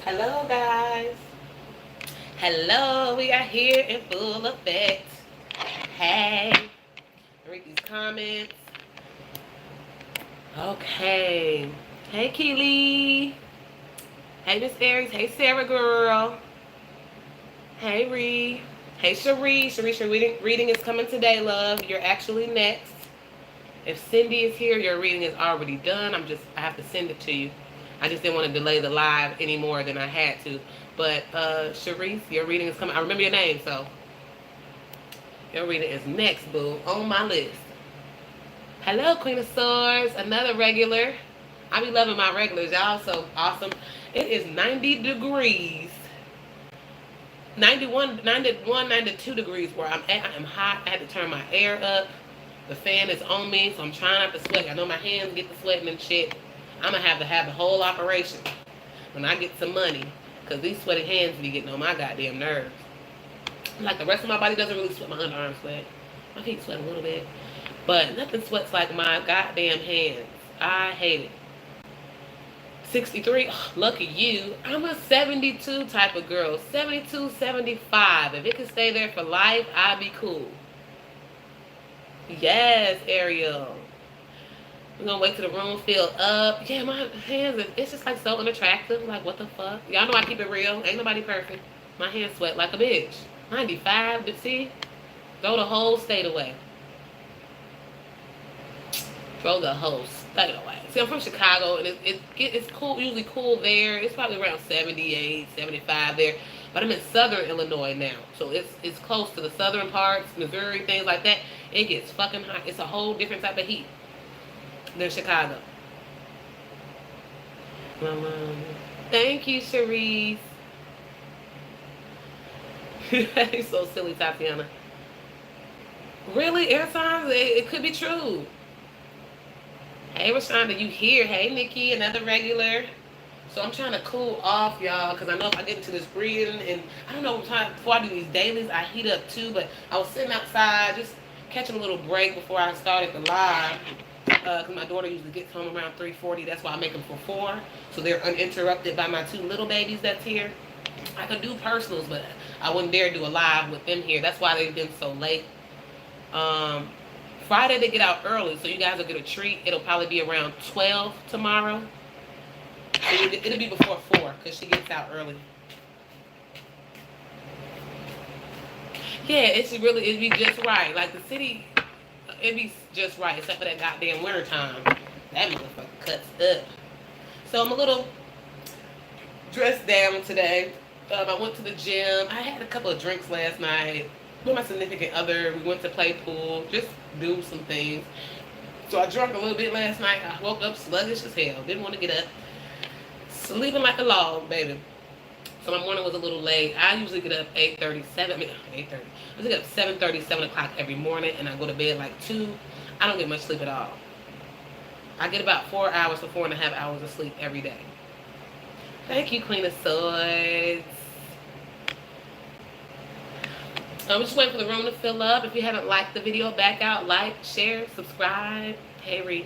Hello, guys. Hello, we are here in full effect. Hey, read these comments. Okay. Hey, Keely. Hey, Miss Aries. Hey, Sarah girl. Hey, Ree. Hey, Cherie. Cherie, your reading is coming today, love. You're actually next. If Cindy is here, your reading is already done. I have to send it to you. I just didn't want to delay the live any more than I had to. But Sharice, your reading is coming. I remember your name, so your reading is next, boo, on my list. Hello, Queen of Swords, another regular. I be loving my regulars, y'all. So awesome. It is 90 degrees. 91, 92 degrees where I'm at. I am hot. I had to turn my air up. The fan is on me, so I'm trying not to sweat. I know my hands get to sweating and shit. I'm going to have the whole operation when I get some money, because these sweaty hands be getting on my goddamn nerves. Like, the rest of my body doesn't really sweat. My underarms sweat. My feet sweat a little bit. But nothing sweats like my goddamn hands. I hate it. 63, oh, lucky you. I'm a 72 type of girl. 72, 75. If it can stay there for life, I'd be cool. Yes, Ariel. We're gonna wait till the room fill up. Yeah, my hands, it's just like so unattractive. Like, what the fuck? Y'all know I keep it real. Ain't nobody perfect. My hands sweat like a bitch. 95, see? Throw the whole state away. Throw the whole state away. See, I'm from Chicago, and it's cool, usually cool there. It's probably around 78, 75 there. But I'm in southern Illinois now. So it's close to the southern parts, Missouri, things like that. It gets fucking hot. It's a whole different type of heat than Chicago. Thank you, Cherise. You're so silly, Tatiana. Really? Air signs? It could be true. Hey, Rashonda, you here? Hey, Nikki, another regular. So I'm trying to cool off, y'all, because I know if I get into this breathing, and I don't know, before I do these dailies, I heat up too, but I was sitting outside, just catching a little break before I started the live, because my daughter usually gets home around 3:40. That's why I make them for 4, so they're uninterrupted by my 2 little babies that's here. I could do personals, but I wouldn't dare do a live with them here. That's why they've been so late. Friday they get out early, so you guys will get a treat. It'll probably be around 12 tomorrow. So it'll be before 4, because she gets out early. Yeah, it'd be just right. Like, the city, it'd be just right, except for that goddamn winter time. That motherfucker cuts up. So I'm a little dressed down today. I went to the gym. I had a couple of drinks last night with my significant other. We went to play pool, just do some things. So I drank a little bit last night. I woke up sluggish as hell. Didn't want to get up. Sleeping like a log, baby. So my morning was a little late. I usually get up 8:30. I usually get up 7:30, 7 o'clock every morning, and I go to bed like 2. I don't get much sleep at all. I get about 4 hours to 4.5 hours of sleep every day. Thank you, Queen of Swords. I'm just waiting for the room to fill up. If you haven't liked the video, back out, like, share, subscribe. Hey, Ree.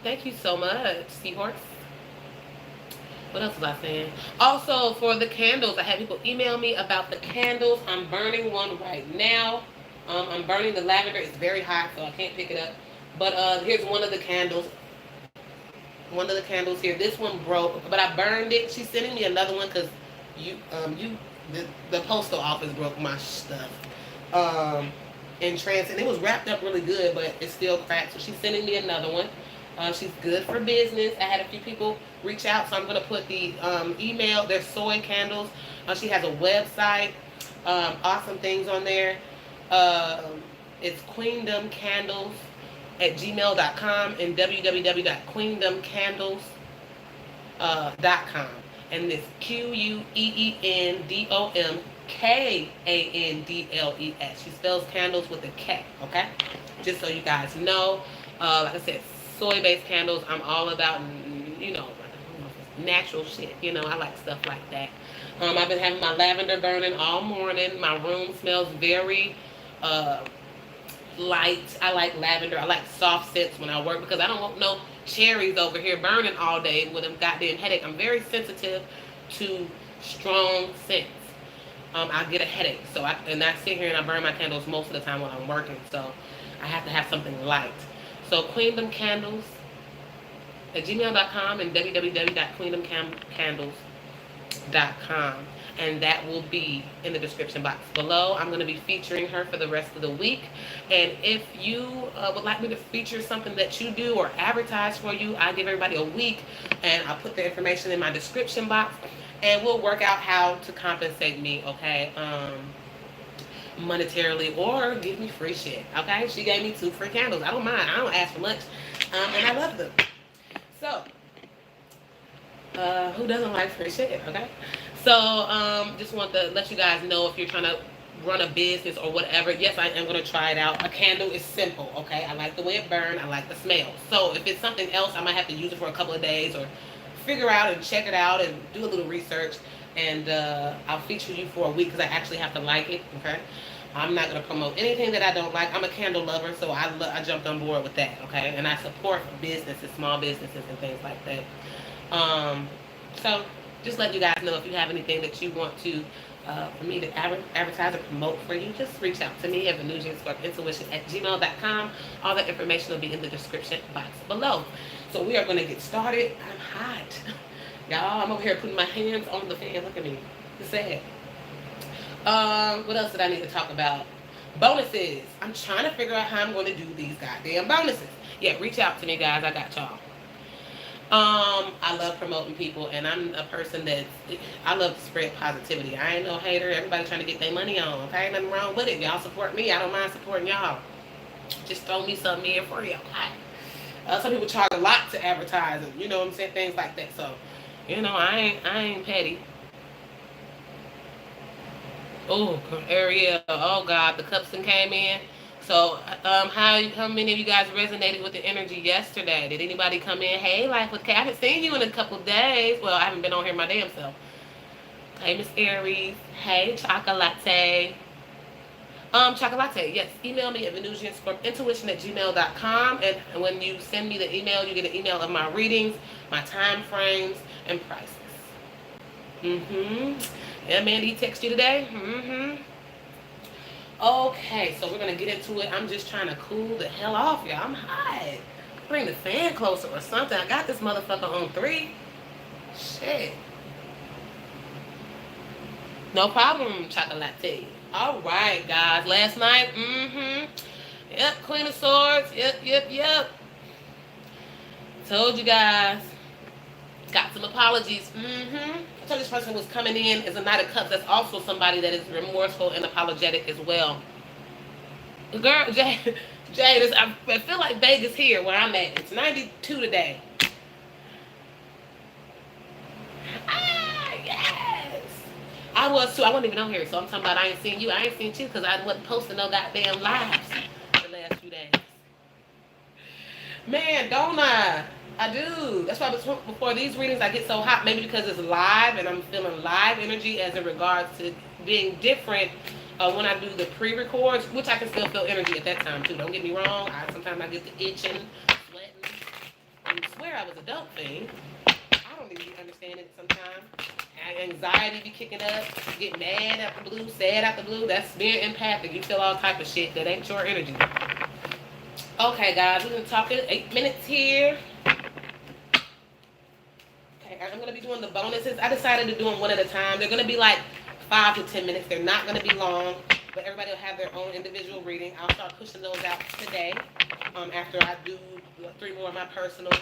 Thank you so much, Seahorse. What else was I saying? Also, for the candles, I had people email me about the candles. I'm burning one right now. I'm burning the lavender. It's very hot, so I can't pick it up. But here's one of the candles. One of the candles here. This one broke, but I burned it. She's sending me another one because the postal office broke my stuff in transit. It was wrapped up really good, but it's still cracked. So she's sending me another one. She's good for business. I had a few people reach out, so I'm going to put the email. They're soy candles. She has a website. Awesome things on there. It's queendomcandles@gmail.com and www.queendomcandles.com. And it's QUEENDOMKANDLES. She spells candles with a K, okay? Just so you guys know. Like I said, soy-based candles. I'm all about, natural shit. I like stuff like that. I've been having my lavender burning all morning. My room smells very light. I like lavender. I like soft scents when I work because I don't want no cherries over here burning all day with a goddamn headache. I'm very sensitive to strong scents. I get a headache, so I sit here and I burn my candles most of the time when I'm working. So I have to have something light. So queendomcandles@gmail.com and www.queendomcandles.com, and that will be in the description box below. I'm going to be featuring her for the rest of the week, and if you would like me to feature something that you do or advertise for you, I give everybody a week, and I'll put the information in my description box, and we'll work out how to compensate me, okay, monetarily, or give me free shit, okay? She gave me 2 free candles. I don't mind. I don't ask for much, and I love them. So, who doesn't like free shit, okay? So, just want to let you guys know, if you're trying to run a business or whatever, yes, I am going to try it out. A candle is simple, okay? I like the way it burns. I like the smell. So, if it's something else, I might have to use it for a couple of days, or figure out and check it out and do a little research, and I'll feature you for a week, because I actually have to like it, okay? I'm not going to promote anything that I don't like. I'm a candle lover, so I jumped on board with that, okay? And I support businesses, small businesses, and things like that. So just let you guys know, if you have anything that you want to for me to advertise or promote for you, just reach out to me at venusianscorpintuition@gmail.com. All that information will be in the description box below. So we are going to get started. I'm hot. Y'all, I'm over here putting my hands on the fan. Look at me. It's sad. What else did I need to talk about? Bonuses. I'm trying to figure out how I'm going to do these goddamn bonuses. Yeah, reach out to me, guys. I got y'all. I love promoting people, and I'm a person I love to spread positivity. I ain't no hater. Everybody trying to get their money on, okay? Nothing wrong with it. Y'all support me. I don't mind supporting y'all. Just throw me something in for you, okay? Some people charge a lot to advertise, and you know what I'm saying, things like that. So, you know, I ain't petty. Oh, Ariel. Oh God, the cups and came in. So, how many of you guys resonated with the energy yesterday? Did anybody come in? Hey, Life with Kat, I haven't seen you in a couple days. Well, I haven't been on here my damn self. Hey, Miss Aries. Hey, Chocolate. Chocolate, yes. Email me at venusianscorpintuition@gmail.com, and when you send me the email, you get an email of my readings, my time frames, and prices. Yeah, Mandy, he texted you today? Okay, so we're going to get into it. I'm just trying to cool the hell off, y'all. I'm hot. Bring the fan closer or something. I got this motherfucker on 3. Shit. No problem, Chocolate. All right, guys. Last night, yep, Queen of Swords. Yep. Told you guys. Got some apologies. I told this person was coming in as a Knight of Cups. That's also somebody that is remorseful and apologetic as well. Girl, Jay, I feel like Vegas here where I'm at. It's 92 today. Yes. I was too. I wasn't even on here, so I'm talking about I ain't seen you. I ain't seen you because I wasn't posting no goddamn lives the last few days. Man, don't I? I do. That's why before these readings I get so hot. Maybe because it's live and I'm feeling live energy as in regards to being different when I do the pre-records, which I can still feel energy at that time too. Don't get me wrong. Sometimes I get the itching, sweating, and swear I was a dope thing. I don't even understand it sometimes. Anxiety be kicking up. You get mad out the blue, sad out the blue. That's being empathic. You feel all type of shit that ain't your energy. Okay, guys, we've been talking 8 minutes here. I'm going to be doing the bonuses. I decided to do them one at a time. They're going to be like 5 to 10 minutes. They're not going to be long, but everybody will have their own individual reading. I'll start pushing those out today after I do 3 more of my personals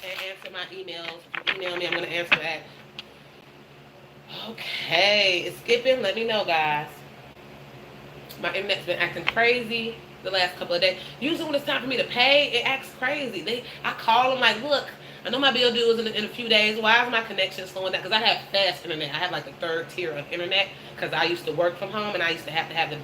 and answer my emails. If you email me, I'm going to answer that. Okay, it's skipping. Let me know, guys. My internet's been acting crazy the last couple of days. Usually when it's time for me to pay, it acts crazy. I call them like, look, I know my bill due is in a few days. Why is my connection slowing down? Because I have fast internet. I have like the 3rd tier of internet because I used to work from home and I used to have the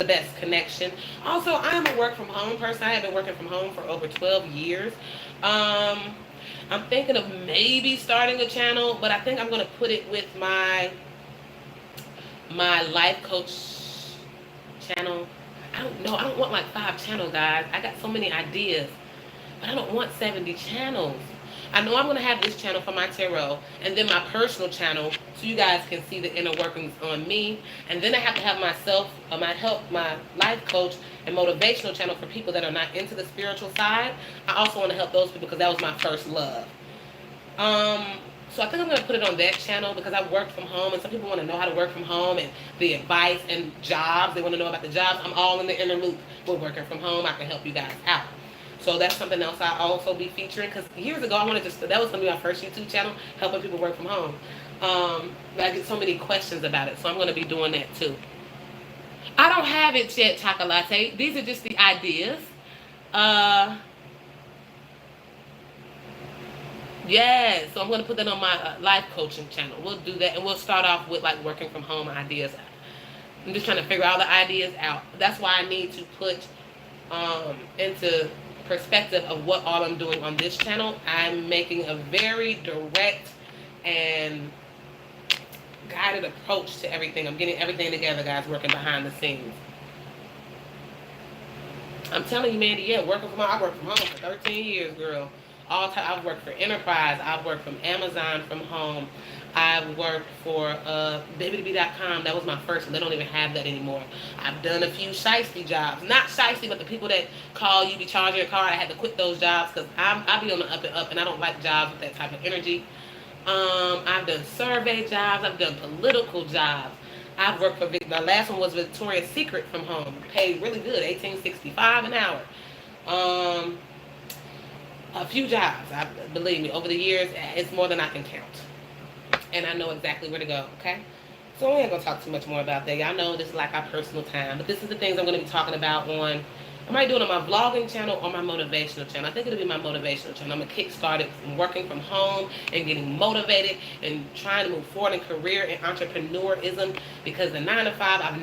best connection. Also, I am a work from home person. I have been working from home for over 12 years. I'm thinking of maybe starting a channel, but I think I'm going to put it with my life coach channel. I don't know. I don't want like 5 channels, guys. I got so many ideas, but I don't want 70 channels. I know I'm going to have this channel for my tarot and then my personal channel so you guys can see the inner workings on me. And then I have to have myself, my life coach and motivational channel for people that are not into the spiritual side. I also want to help those people because that was my first love. So I think I'm going to put it on that channel because I work from home and some people want to know how to work from home and the advice and jobs. They want to know about the jobs. I'm all in the inner loop with working from home. I can help you guys out. So that's something else I'll also be featuring because years ago that was going to be my first YouTube channel, helping people work from home. But I get so many questions about it, so I'm going to be doing that too. I don't have it yet, Chocolate. These are just the ideas. Yeah, so I'm going to put that on my life coaching channel. We'll do that, and we'll start off with like working from home ideas. I'm just trying to figure all the ideas out. That's why I need to put into perspective of what all I'm doing on this channel. I'm making a very direct and guided approach to everything. I'm getting everything together, guys, working behind the scenes. I'm telling you, Mandy, yeah, working from home. I worked from home for 13 years, girl. All time. I've worked for Enterprise. I've worked from Amazon from home. I've worked for venusianscorp.com. That was my first. They don't even have that anymore. I've done a few shiesty jobs. Not shiesty, but the people that call you, be charging your card. I had to quit those jobs because I be on the up and up, and I don't like jobs with that type of energy. I've done survey jobs. I've done political jobs. I've worked for, my last one was Victoria's Secret from home. Paid really good, $18.65 an hour. A few jobs, believe me, over the years, it's more than I can count. And I know exactly where to go, okay? So we ain't going to talk too much more about that. Y'all know this is like our personal time. But this is the things I'm going to be talking about on, I might do it on my vlogging channel or my motivational channel. I think it'll be my motivational channel. I'm going to kickstart it from working from home and getting motivated and trying to move forward in career and entrepreneurism. Because the 9 to 5, I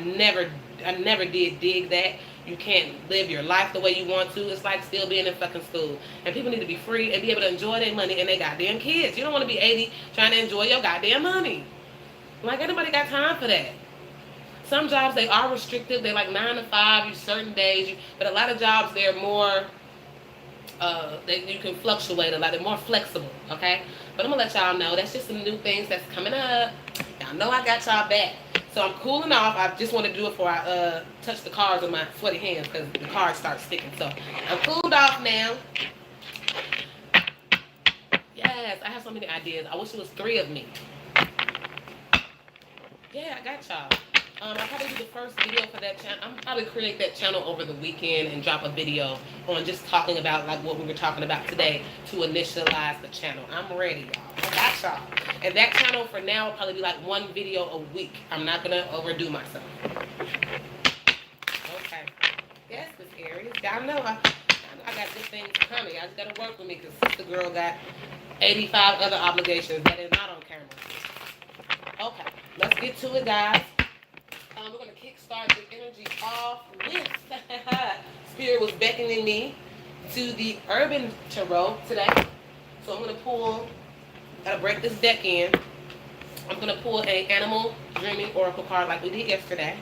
never did dig that. You can't live your life the way you want to. It's like still being in fucking school. And people need to be free and be able to enjoy their money and their goddamn kids. You don't want to be 80 trying to enjoy your goddamn money. Like, anybody got time for that? Some jobs, they are restrictive. They're like 9 to 5, you certain days. But a lot of jobs, they're more, you can fluctuate a lot. They're more flexible, okay? But I'm going to let y'all know. That's just some new things that's coming up. Y'all know I got y'all back. So I'm cooling off. I just want to do it before I touch the cards with my sweaty hands because the cards start sticking. So I'm cooled off now. Yes, I have so many ideas. I wish it was 3 of me. Yeah, I got y'all. I'll probably do the first video for that channel. I'm probably create that channel over the weekend and drop a video on just talking about like what we were talking about today to initialize the channel. I'm ready, y'all. I got y'all. And that channel for now will probably be like 1 video a week. I'm not going to overdo myself. Okay. Yes, Miss Aries. Y'all know I got good things coming. I just got to work with me because Sister Girl got 85 other obligations that is not on camera. Okay. Let's get to it, guys. We're going to kickstart the energy off with Spirit was beckoning me to the Urban Tarot today. So I'm going to pull, got to break this deck in. I'm going to pull a Animal Dreaming Oracle card like we did yesterday.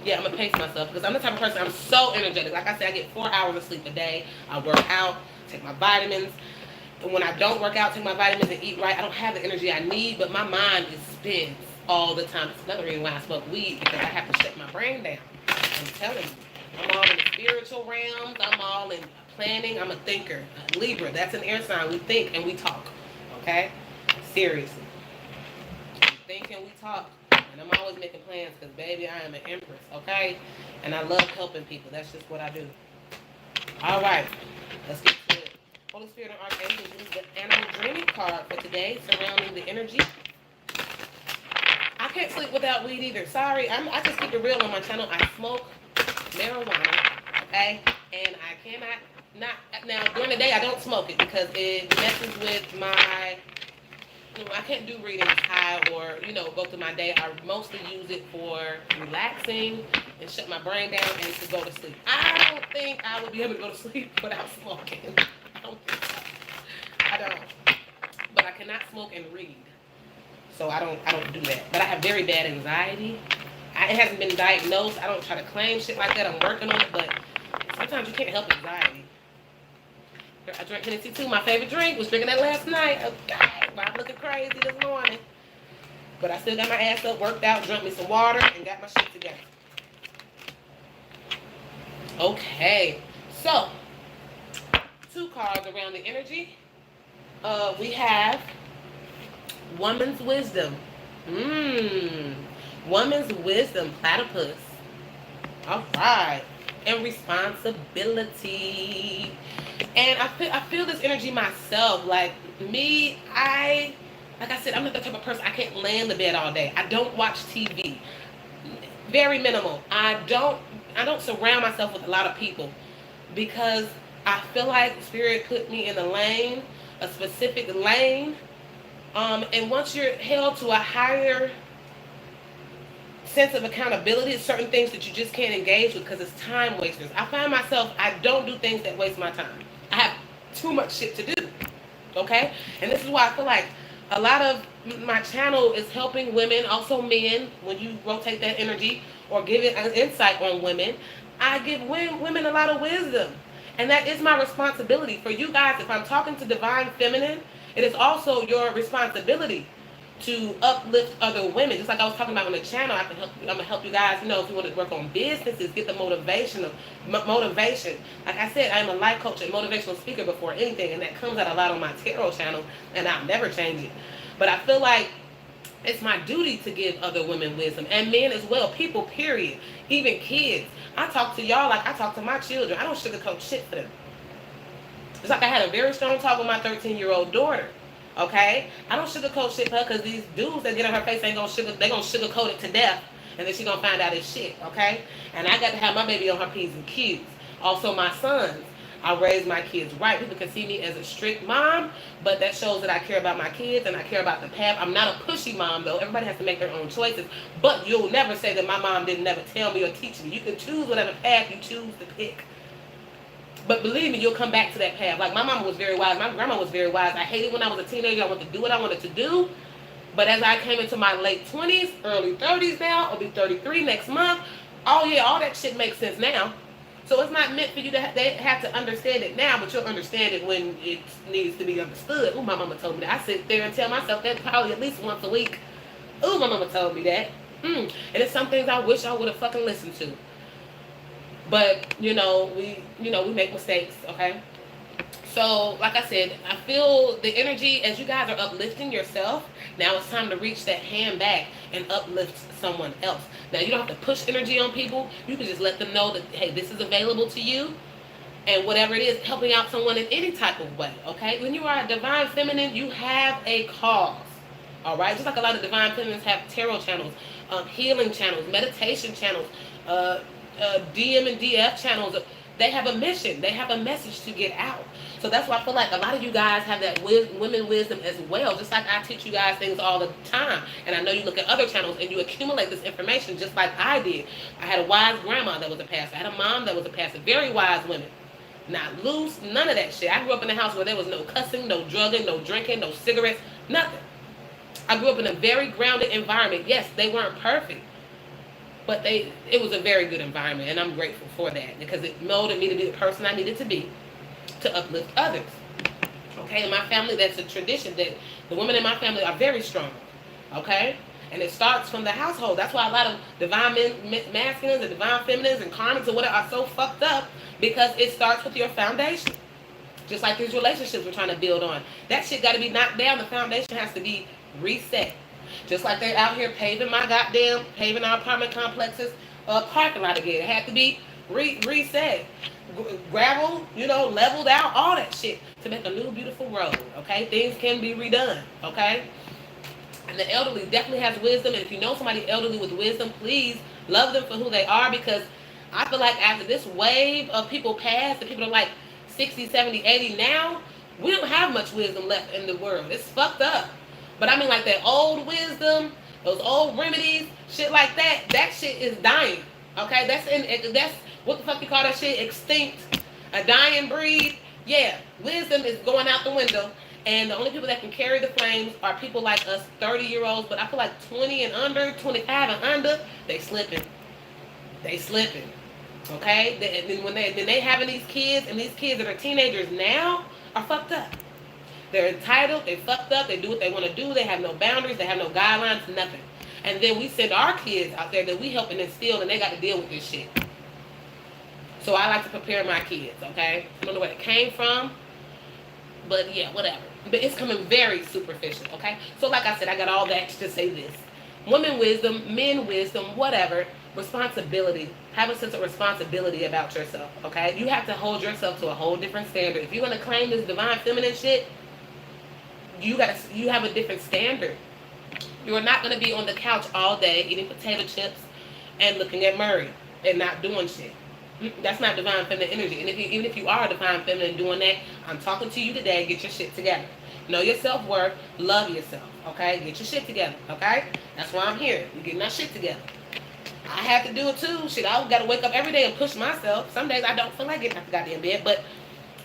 Yeah, I'm going to pace myself because I'm the type of person, I'm so energetic. Like I said, I get 4 hours of sleep a day. I work out, take my vitamins. And when I don't work out, take my vitamins and eat right, I don't have the energy I need, but my mind is spins all the time. It's another reason why I smoke weed, because I have to shut my brain down. I'm telling you. I'm all in the spiritual realms. I'm all in planning. I'm a thinker. A Libra, that's an air sign. We think and we talk. Okay? Seriously. We think and we talk. And I'm always making plans because, baby, I am an empress. Okay? And I love helping people. That's just what I do. All right. Let's get to it. Holy Spirit and Archangel, use the Animal Dreaming card for today, surrounding the energy. I can't sleep without weed either. Sorry, I just keep it real on my channel. I smoke marijuana, okay? And I cannot now during the day I don't smoke it because it messes with my, I can't do readings high or, go through my day. I mostly use it for relaxing and shut my brain down and to go to sleep. I don't think I would be able to go to sleep without smoking. I don't think so. I don't. But I cannot smoke and read. So I don't do that. But I have very bad anxiety. I It hasn't been diagnosed. I don't try to claim shit like that. I'm working on it, but sometimes you can't help anxiety. I drank Hennessy too. My favorite drink. Was drinking that last night. Okay, but I'm looking crazy this morning. But I still got my ass up, worked out, drank me some water, and got my shit together. Okay, so 2 cards around the energy. We have Woman's Wisdom. Woman's Wisdom, Platypus. All right. And responsibility. And I feel this energy myself. Like me, like I said, I'm not the type of person, I can't lay in the bed all day. I don't watch TV. Very minimal. I don't surround myself with a lot of people because I feel like Spirit put me in a lane, a specific lane. And once you're held to a higher sense of accountability, certain things that you just can't engage with because it's time wasters. I find myself, I don't do things that waste my time. I have too much shit to do. Okay? And this is why I feel like a lot of my channel is helping women, also men, when you rotate that energy or give it an insight on women. I give women a lot of wisdom. And that is my responsibility for you guys. If I'm talking to Divine Feminine, it is also your responsibility to uplift other women. Just like I was talking about on the channel, I'm gonna help you guys, if you want to work on businesses, get the motivation. Like I said, I'm a life coach and motivational speaker before anything, and that comes out a lot on my tarot channel, and I'll never change it. But I feel like it's my duty to give other women wisdom, and men as well, people, period, even kids. I talk to y'all like I talk to my children. I don't sugarcoat shit for them. It's like I had a very strong talk with my 13-year-old daughter. Okay? I don't sugarcoat shit for her because these dudes that get on her face they gonna sugarcoat it to death, and then she gonna find out it's shit. Okay? And I got to have my baby on her P's and Q's. Also my sons. I raise my kids right. People can see me as a strict mom, but that shows that I care about my kids and I care about the path. I'm not a pushy mom, though. Everybody has to make their own choices. But you'll never say that my mom didn't never tell me or teach me. You can choose whatever path you choose to pick. But believe me, you'll come back to that path. Like my mama was very wise. My grandma was very wise. I hated when I was a teenager. I wanted to do what I wanted to do. But as I came into my late 20s, early 30s now, I'll be 33 next month. Oh yeah, all that shit makes sense now. So it's not meant for you to have to understand it now, but you'll understand it when it needs to be understood. Ooh, my mama told me that. I sit there and tell myself that probably at least once a week. Ooh, my mama told me that. And it's some things I wish I would have fucking listened to. But, we make mistakes, okay? So, like I said, I feel the energy as you guys are uplifting yourself. Now it's time to reach that hand back and uplift someone else. Now, you don't have to push energy on people. You can just let them know that, hey, this is available to you. And whatever it is, helping out someone in any type of way, okay? When you are a Divine Feminine, you have a cause, all right? Just like a lot of Divine Feminines have tarot channels, healing channels, meditation channels, DM and DF channels. They have a mission. They have a message to get out. So that's why I feel like a lot of you guys have that women wisdom as well. Just like I teach you guys things all the time. And I know you look at other channels and you accumulate this information just like I did. I had a wise grandma that was a pastor. I had a mom that was a pastor. Very wise women. Not loose, none of that shit. I grew up in a house where there was no cussing, no drugging, no drinking, no cigarettes, nothing. I grew up in a very grounded environment. Yes, they weren't perfect. But it was a very good environment, and I'm grateful for that because it molded me to be the person I needed to be to uplift others. Okay, in my family, that's a tradition that the women in my family are very strong. Okay, and it starts from the household. That's why a lot of divine masculines and divine feminines and karmics or whatever are so fucked up because it starts with your foundation. Just like these relationships we're trying to build on. That shit got to be knocked down. The foundation has to be reset. Just like they're out here paving our apartment complexes, parking lot again. It had to be reset. Gravel, leveled out, all that shit to make a new beautiful road, okay? Things can be redone, okay? And the elderly definitely has wisdom. And if you know somebody elderly with wisdom, please love them for who they are because I feel like after this wave of people pass, and people are like 60, 70, 80 now, we don't have much wisdom left in the world. It's fucked up. But I mean like that old wisdom, those old remedies, shit like that, that shit is dying. Okay? That's what the fuck you call that shit? Extinct. A dying breed. Yeah. Wisdom is going out the window. And the only people that can carry the flames are people like us, 30-year-olds. But I feel like 20 and under, 25 and under, they slipping. They slipping. Okay? And then when they having these kids, and these kids that are teenagers now are fucked up. They're entitled, they fucked up, they do what they want to do, they have no boundaries, they have no guidelines, nothing. And then we send our kids out there that we helping instill, and they got to deal with this shit. So I like to prepare my kids, okay? I don't know where it came from, but yeah, whatever. But it's coming very superficial, okay? So like I said, I got all that to say this. Women wisdom, men wisdom, whatever. Responsibility. Have a sense of responsibility about yourself, okay? You have to hold yourself to a whole different standard. If you're going to claim this divine feminine shit, you have a different standard. You are not going to be on the couch all day eating potato chips and looking at Murray and not doing shit. That's not divine feminine energy. And even if you are a divine feminine doing that, I'm talking to you today. Get your shit together. Know your self-worth. Love yourself. Okay? Get your shit together. Okay? That's why I'm here. You're getting that shit together. I have to do it too. Shit, I got to wake up every day and push myself. Some days I don't feel like getting out the goddamn bed, but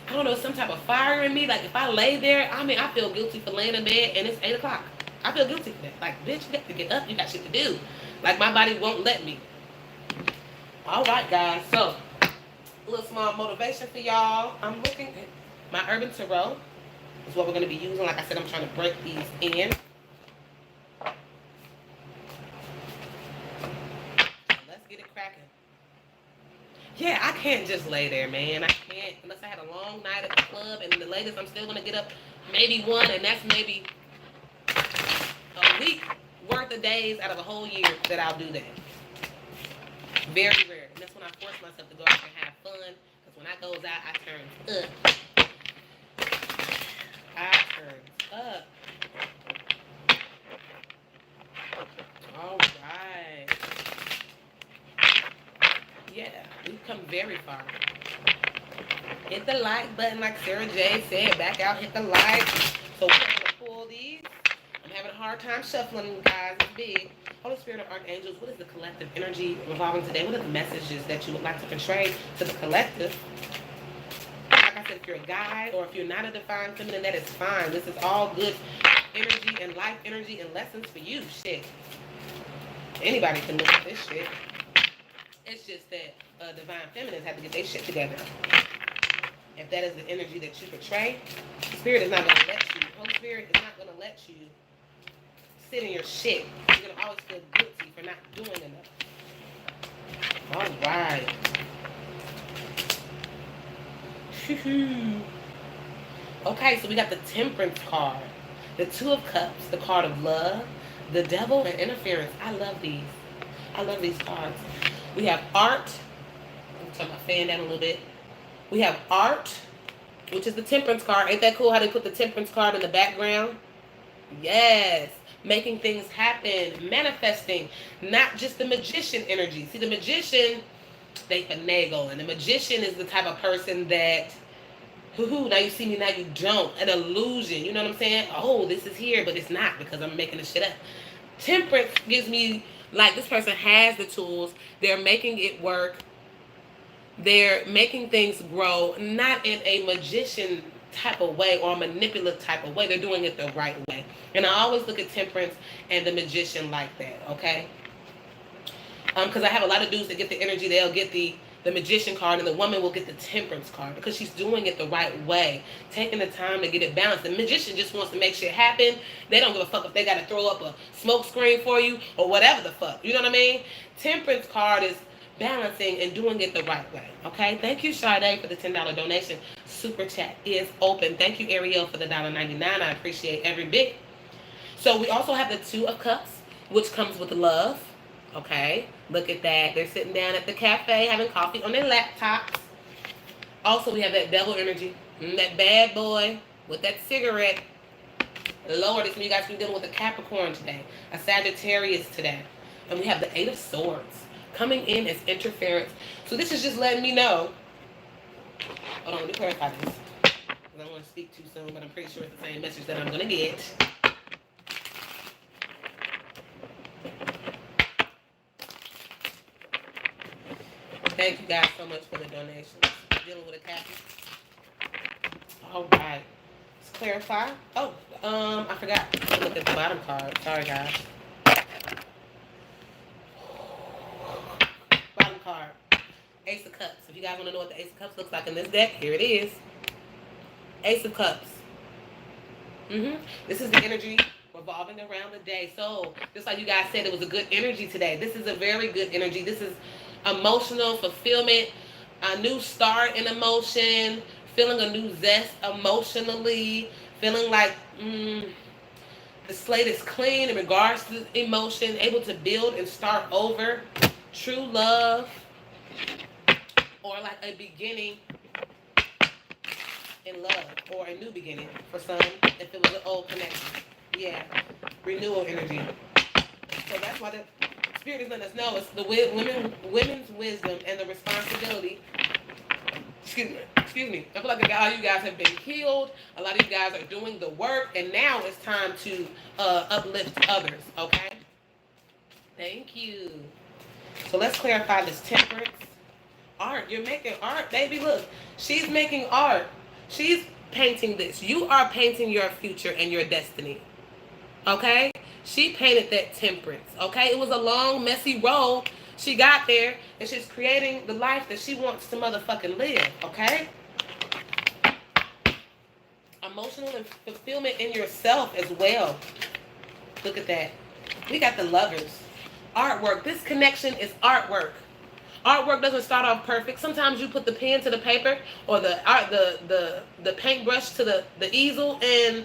I don't know, some type of fire in me. Like if I lay there, I mean, I feel guilty for laying in bed and it's 8 o'clock. I feel guilty for that. Like, bitch, you got to get up. You got shit to do. Like my body won't let me. All right, guys. So, a little small motivation for y'all. I'm looking at my Urban Tarot. Is what we're going to be using. Like I said, I'm trying to break these in. Let's get it cracking. Yeah, I can't just lay there, man. I can't. Unless I had a long night at the club, and the latest I'm still going to get up maybe one, and that's maybe a week worth of days out of a whole year that I'll do that. Very rare. And that's when I force myself to go out and have fun. Because when I goes out, I turn up. I turn up. All right. Yeah, we've come very far. Hit the like button like Sarah J said. Back out, hit the like. So we're going to pull these. I'm having a hard time shuffling, guys. It's big. Holy Spirit of Archangels, what is the collective energy revolving today? What are the messages that you would like to portray to the collective? Like I said, if you're a guy or if you're not a divine feminine, that is fine. This is all good energy and life energy and lessons for you. Shit. Anybody can look at this shit. It's just that divine feminines have to get their shit together. If that is the energy that you portray, Spirit is not going to let you. Holy Spirit is not going to let you sit in your shit. You're going to always feel guilty for not doing enough. All right. Okay, so we got the Temperance card, the Two of Cups, the card of love, the Devil, and interference. I love these. I love these cards. We have art. Let me turn my fan down a little bit. We have art, which is the Temperance card. Ain't that cool how they put the Temperance card in the background? Yes. Making things happen. Manifesting. Not just the Magician energy. See, the Magician, they finagle. And the Magician is the type of person that, now you see me, now you don't. An illusion. You know what I'm saying? Oh, this is here, but it's not because I'm making this shit up. Temperance gives me, like, this person has the tools. They're making it work. They're making things grow, not in a magician type of way or a manipulative type of way. They're doing it the right way. And I always look at Temperance and the Magician like that, okay? Because I have a lot of dudes that get the energy. They'll get the Magician card, and the woman will get the Temperance card because she's doing it the right way, taking the time to get it balanced. The Magician just wants to make shit happen. They don't give a fuck if they got to throw up a smoke screen for you or whatever the fuck. You know what I mean? Temperance card is balancing and doing it the right way. Okay? Thank you, Sade, for the $10 donation. Super chat is open. Thank you, Ariel, for the $1.99. I appreciate every bit. So we also have the Two of Cups, which comes with love. Okay? Look at that. They're sitting down at the cafe having coffee on their laptops. Also, we have that Devil energy. That bad boy with that cigarette. Lord, it's me. You guys been dealing with a Capricorn today. A Sagittarius today. And we have the Eight of Swords coming in as interference. So this is just letting me know. Hold on, let me clarify this. I don't want to speak too soon, but I'm pretty sure it's the same message that I'm going to get. Thank you guys so much for the donations. Dealing with a cat. All right. clarify. Oh, I forgot to look at the bottom card. Sorry, guys. Bottom card. Ace of Cups. If you guys want to know what the Ace of Cups looks like in this deck, here it is. Ace of Cups. This is the energy revolving around the day. So, just like you guys said, it was a good energy today. This is a very good energy. This is emotional fulfillment, a new start in emotion, feeling a new zest emotionally, feeling like the slate is clean in regards to emotion, able to build and start over, true love, or like a beginning in love, or a new beginning for some, if it was an old connection. Yeah, renewal energy. So that's why the Spirit is letting us know it's the women's wisdom and the responsibility. Excuse me. I feel like a lot of you guys have been healed. A lot of you guys are doing the work, and now it's time to uplift others. Okay. Thank you. So let's clarify this Temperance. Art. You're making art, baby. Look, she's making art. She's painting this. You are painting your future and your destiny. Okay? She painted that Temperance. Okay? It was a long, messy road. She got there, and she's creating the life that she wants to motherfucking live. Okay? Emotional fulfillment in yourself as well. Look at that. We got the Lovers. Artwork. This connection is artwork. Artwork doesn't start off perfect. Sometimes you put the pen to the paper or the paintbrush to the easel, and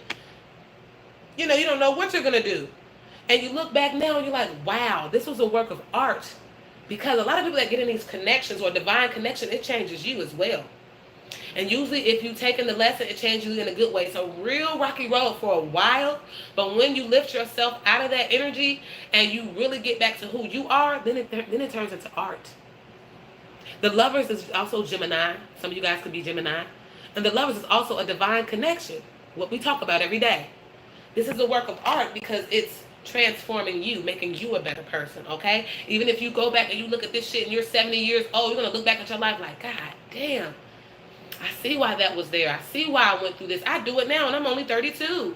you don't know what you're gonna do. And you look back now and you're like, wow, this was a work of art. Because a lot of people that get in these connections or divine connection, it changes you as well. And usually if you've taken the lesson, it changes you in a good way. It's a real rocky road for a while. But when you lift yourself out of that energy and you really get back to who you are, then it turns into art. The Lovers is also Gemini. Some of you guys could be Gemini. And the Lovers is also a divine connection. What we talk about every day. This is a work of art because it's transforming you, making you a better person, okay? Even if you go back and you look at this shit and you're 70 years old, you're going to look back at your life like, God damn, I see why that was there. I see why I went through this. I do it now and I'm only 32.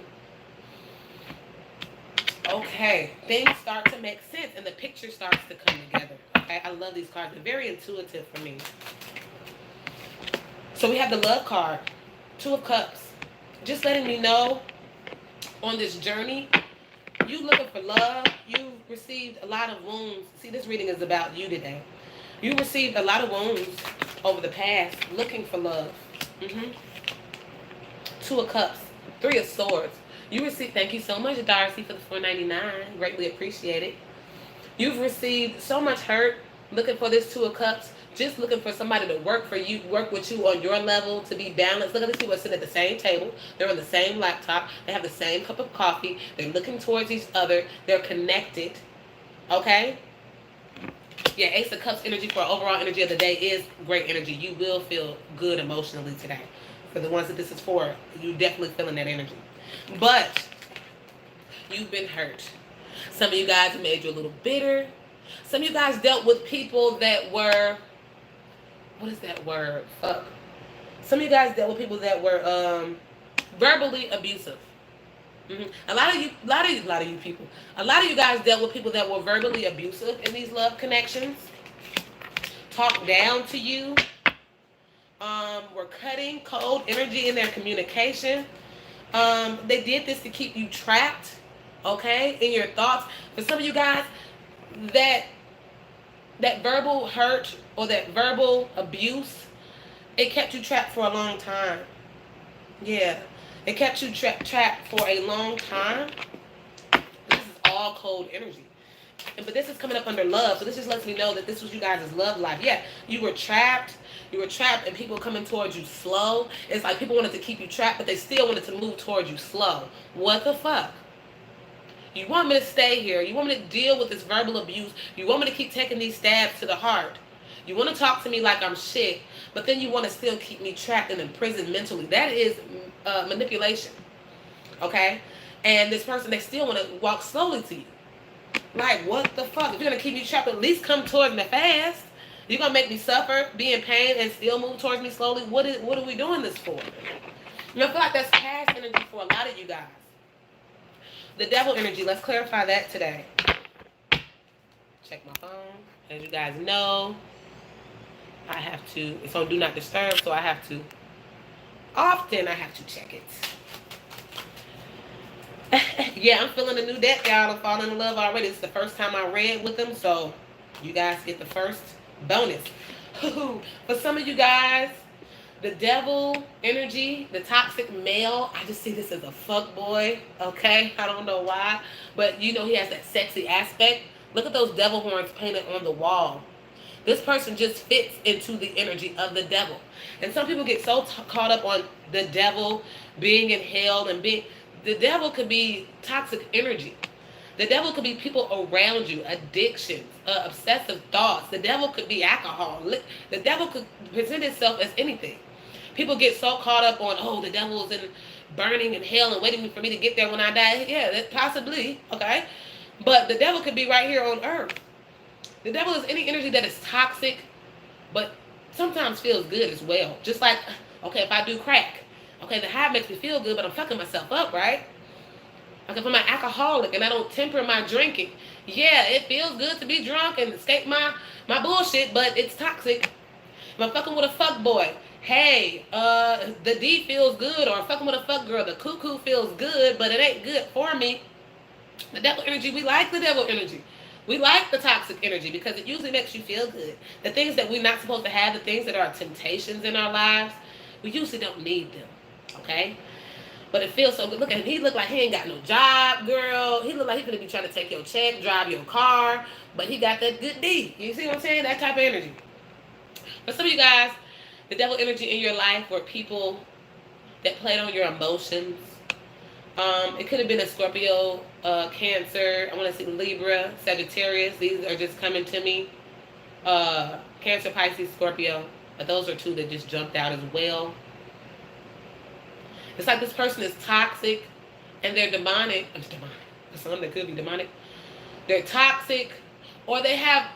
Okay, things start to make sense and the picture starts to come together. Okay, I love these cards. They're very intuitive for me. So we have the Love card, Two of Cups. Just letting me know on this journey, you looking for love, you received a lot of wounds. See, this reading is about you today. You received a lot of wounds over the past looking for love. Two of Cups, Three of Swords. You received, thank you so much, Darcy, for the $4.99. Greatly appreciate it. You've received so much hurt looking for this Two of Cups. Just looking for somebody to work for you, work with you on your level, to be balanced. Look at these people sitting at the same table. They're on the same laptop. They have the same cup of coffee. They're looking towards each other. They're connected. Okay? Yeah, Ace of Cups energy for overall energy of the day is great energy. You will feel good emotionally today. For the ones that this is for, you definitely feeling that energy. But you've been hurt. Some of you guys made you a little bitter. Some of you guys dealt with people that were... What is that word? Fuck. Some of you guys dealt with people that were verbally abusive. A lot of you guys dealt with people that were verbally abusive in these love connections. Talked down to you. Were cutting cold energy in their communication. They did this to keep you trapped, okay, in your thoughts. For some of you guys, that verbal hurt or that verbal abuse, it kept you trapped for a long time. Yeah. It kept you trapped for a long time. This is all cold energy. But this is coming up under love. So this just lets me know that this was you guys' love life. Yeah, you were trapped. You were trapped and people coming towards you slow. It's like people wanted to keep you trapped, but they still wanted to move towards you slow. What the fuck? You want me to stay here. You want me to deal with this verbal abuse. You want me to keep taking these stabs to the heart. You want to talk to me like I'm shit, but then you want to still keep me trapped and imprisoned mentally. That is manipulation. Okay? And this person, they still want to walk slowly to you. Like, what the fuck? If you're going to keep me trapped, at least come towards me fast. You're going to make me suffer, be in pain, and still move towards me slowly. What are we doing this for? You know, I feel like that's past energy a lot of you guys. The devil energy, let's clarify that today. Check my phone. As you guys know, I have to, it's on Do Not Disturb, so I have to check it. Yeah, I'm feeling a new deck, y'all. I'm falling in love already. It's the first time I read with them, so you guys get the first bonus. For some of you guys, the devil energy, the toxic male, I just see this as a fuck boy, okay? I don't know why, but you know he has that sexy aspect. Look at those devil horns painted on the wall. This person just fits into the energy of the devil. And some people get so caught up on the devil being in hell and being... The devil could be toxic energy. The devil could be people around you, addictions, obsessive thoughts. The devil could be alcohol. The devil could present itself as anything. People get so caught up on, oh, the devil is in burning in hell and waiting for me to get there when I die. Yeah, that possibly, okay? But the devil could be right here on earth. The devil is any energy that is toxic, but sometimes feels good as well. Just like, okay, if I do crack, okay, the high makes me feel good, but I'm fucking myself up, right? Like if I'm an alcoholic and I don't temper my drinking, yeah, it feels good to be drunk and escape my bullshit, but it's toxic. If I'm fucking with a fuck boy, hey, the D feels good, or fucking with a fuck girl, the cuckoo feels good, but it ain't good for me. The devil energy, we like the devil energy. We like the toxic energy because it usually makes you feel good. The things that we're not supposed to have, the things that are temptations in our lives, we usually don't need them, okay? But it feels so good. Look at him. He look like he ain't got no job, girl. He look like he could be trying to take your check, drive your car, but he got that good D. You see what I'm saying? That type of energy. For some of you guys, the devil energy in your life were people that played on your emotions. It could have been a Scorpio, Cancer. I want to see Libra, Sagittarius. These are just coming to me. Cancer, Pisces, Scorpio. But those are two that just jumped out as well. It's like this person is toxic and they're demonic. Some that could be demonic. They're toxic or they have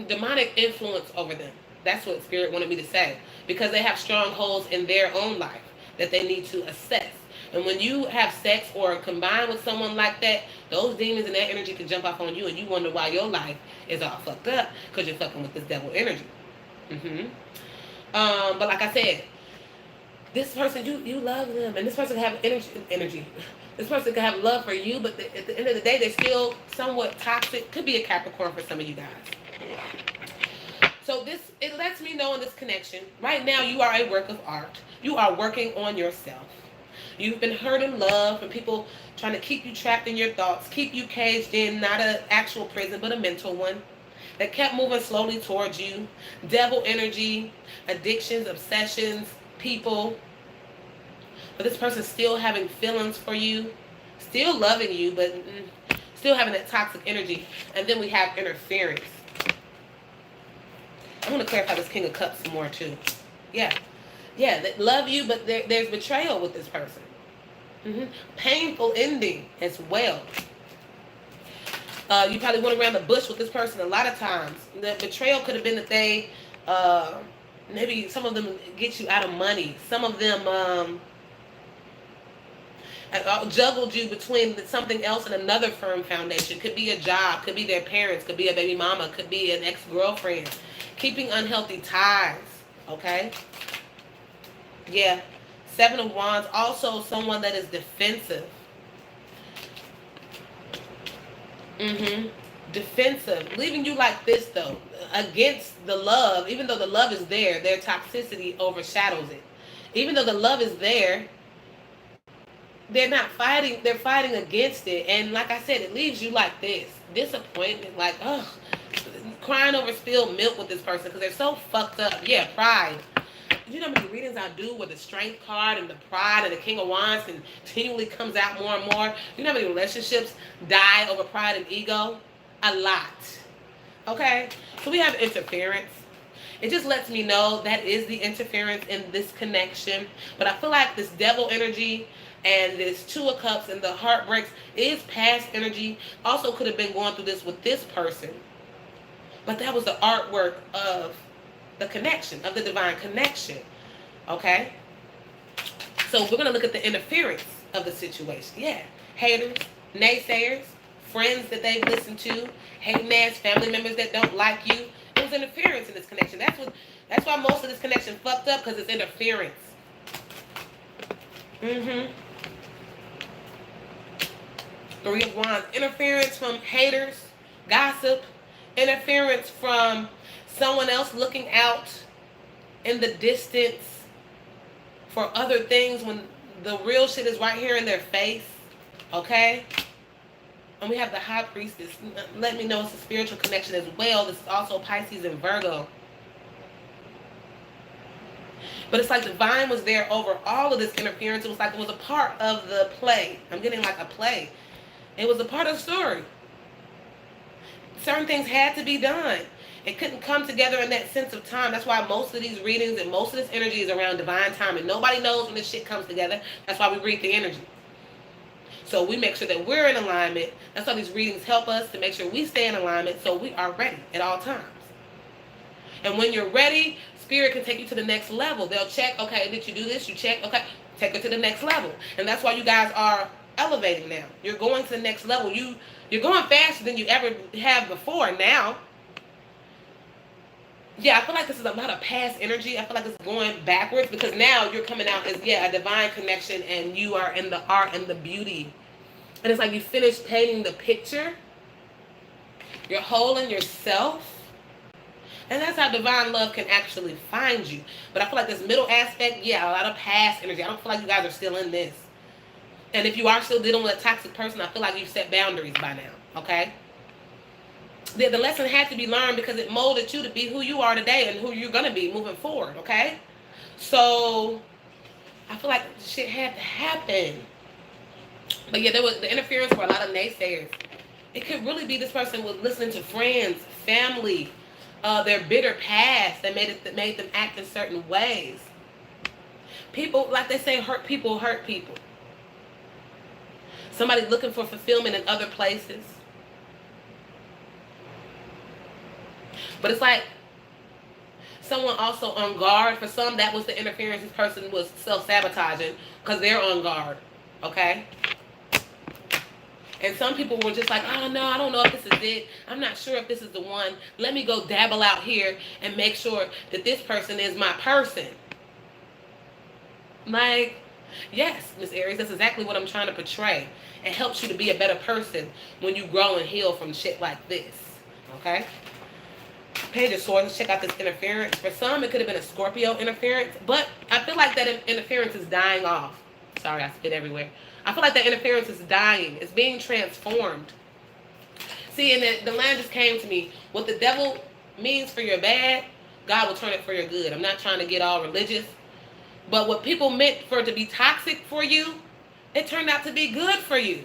demonic influence over them. That's what Spirit wanted me to say. Because they have strongholds in their own life that they need to assess. And when you have sex or combine with someone like that, those demons and that energy can jump off on you and you wonder why your life is all fucked up because you're fucking with this devil energy. But like I said, this person, you love them, and this person can have energy. This person can have love for you, but at the end of the day, they're still somewhat toxic. Could be a Capricorn for some of you guys. So it lets me know in this connection, right now you are a work of art. You are working on yourself. You've been hurt in love from people trying to keep you trapped in your thoughts, keep you caged in, not an actual prison, but a mental one, that kept moving slowly towards you. Devil energy, addictions, obsessions, people. But this person's still having feelings for you, still loving you, but still having that toxic energy. And then we have interference. I want to clarify this King of Cups more too. Yeah, they love you, but there's betrayal with this person. Painful ending as well. You probably went around the bush with this person a lot of times. The betrayal could have been that they, maybe some of them get you out of money. Some of them juggled you between something else and another firm foundation. Could be a job, could be their parents, could be a baby mama, could be an ex-girlfriend. Keeping unhealthy ties, okay? Yeah. 7 of Wands, also someone that is defensive. Defensive. Leaving you like this, though. Against the love. Even though the love is there, their toxicity overshadows it. Even though the love is there, they're not fighting. They're fighting against it. And like I said, it leaves you like this. Disappointment. Like, ugh. Crying over spilled milk with this person because they're so fucked up. Yeah, pride. You know how many readings I do with the Strength card and the Pride and the King of Wands continually comes out more and more? You know how many relationships die over pride and ego? A lot. Okay? So we have interference. It just lets me know that is the interference in this connection. But I feel like this devil energy and this 2 of Cups and the heartbreaks is past energy. Also could have been going through this with this person. But that was the artwork of the connection, of the divine connection. Okay? So we're going to look at the interference. of the situation. Yeah. Haters, naysayers, friends that they've listened to, hating ass family members that don't like you. It was interference in this connection. That's why most of this connection fucked up, because it's interference. Three of Wands. Interference from haters, gossip, interference from someone else looking out in the distance for other things when the real shit is right here in their face. Okay? And we have the High Priestess. Let me know it's a spiritual connection as well. This is also Pisces and Virgo. But it's like divine was there over all of this interference. It was like it was a part of the play. I'm getting like a play. It was a part of the story. Certain things had to be done. It couldn't come together in that sense of time. That's why most of these readings and most of this energy is around divine time. And nobody knows when this shit comes together. That's why we read the energy. So we make sure that we're in alignment. That's why these readings help us to make sure we stay in alignment so we are ready at all times. And when you're ready, Spirit can take you to the next level. They'll check, okay, did you do this? You check, okay, take it to the next level. And that's why you guys are elevating now. You're going to the next level. You're going faster than you ever have before now. Yeah, I feel like this is a lot of past energy. I feel like it's going backwards because now you're coming out as, a divine connection, and you are in the art and the beauty. And it's like you finished painting the picture. You're whole in yourself. And that's how divine love can actually find you. But I feel like this middle aspect, a lot of past energy. I don't feel like you guys are still in this. And if you are still dealing with a toxic person, I feel like you've set boundaries by now, okay? The lesson had to be learned because it molded you to be who you are today and who you're going to be moving forward, okay? So I feel like shit had to happen. But there was the interference for a lot of naysayers. It could really be this person was listening to friends, family, their bitter past that made them act in certain ways. People, like they say, hurt people hurt people. Somebody looking for fulfillment in other places. But it's like someone also on guard. For some, that was the interference. This person was self-sabotaging because they're on guard. Okay? And some people were just like, oh no, I don't know if this is it. I'm not sure if this is the one. Let me go dabble out here and make sure that this person is my person. Like, yes, Miss Aries, that's exactly what I'm trying to portray. It helps you to be a better person when you grow and heal from shit like this. Okay? Page of Swords, let's check out this interference. For some, it could have been a Scorpio interference, but I feel like that interference is dying off. Sorry, I spit everywhere. I feel like that interference is dying. It's being transformed. See, and the line just came to me. What the devil means for your bad, God will turn it for your good. I'm not trying to get all religious, but what people meant for it to be toxic for you, it turned out to be good for you.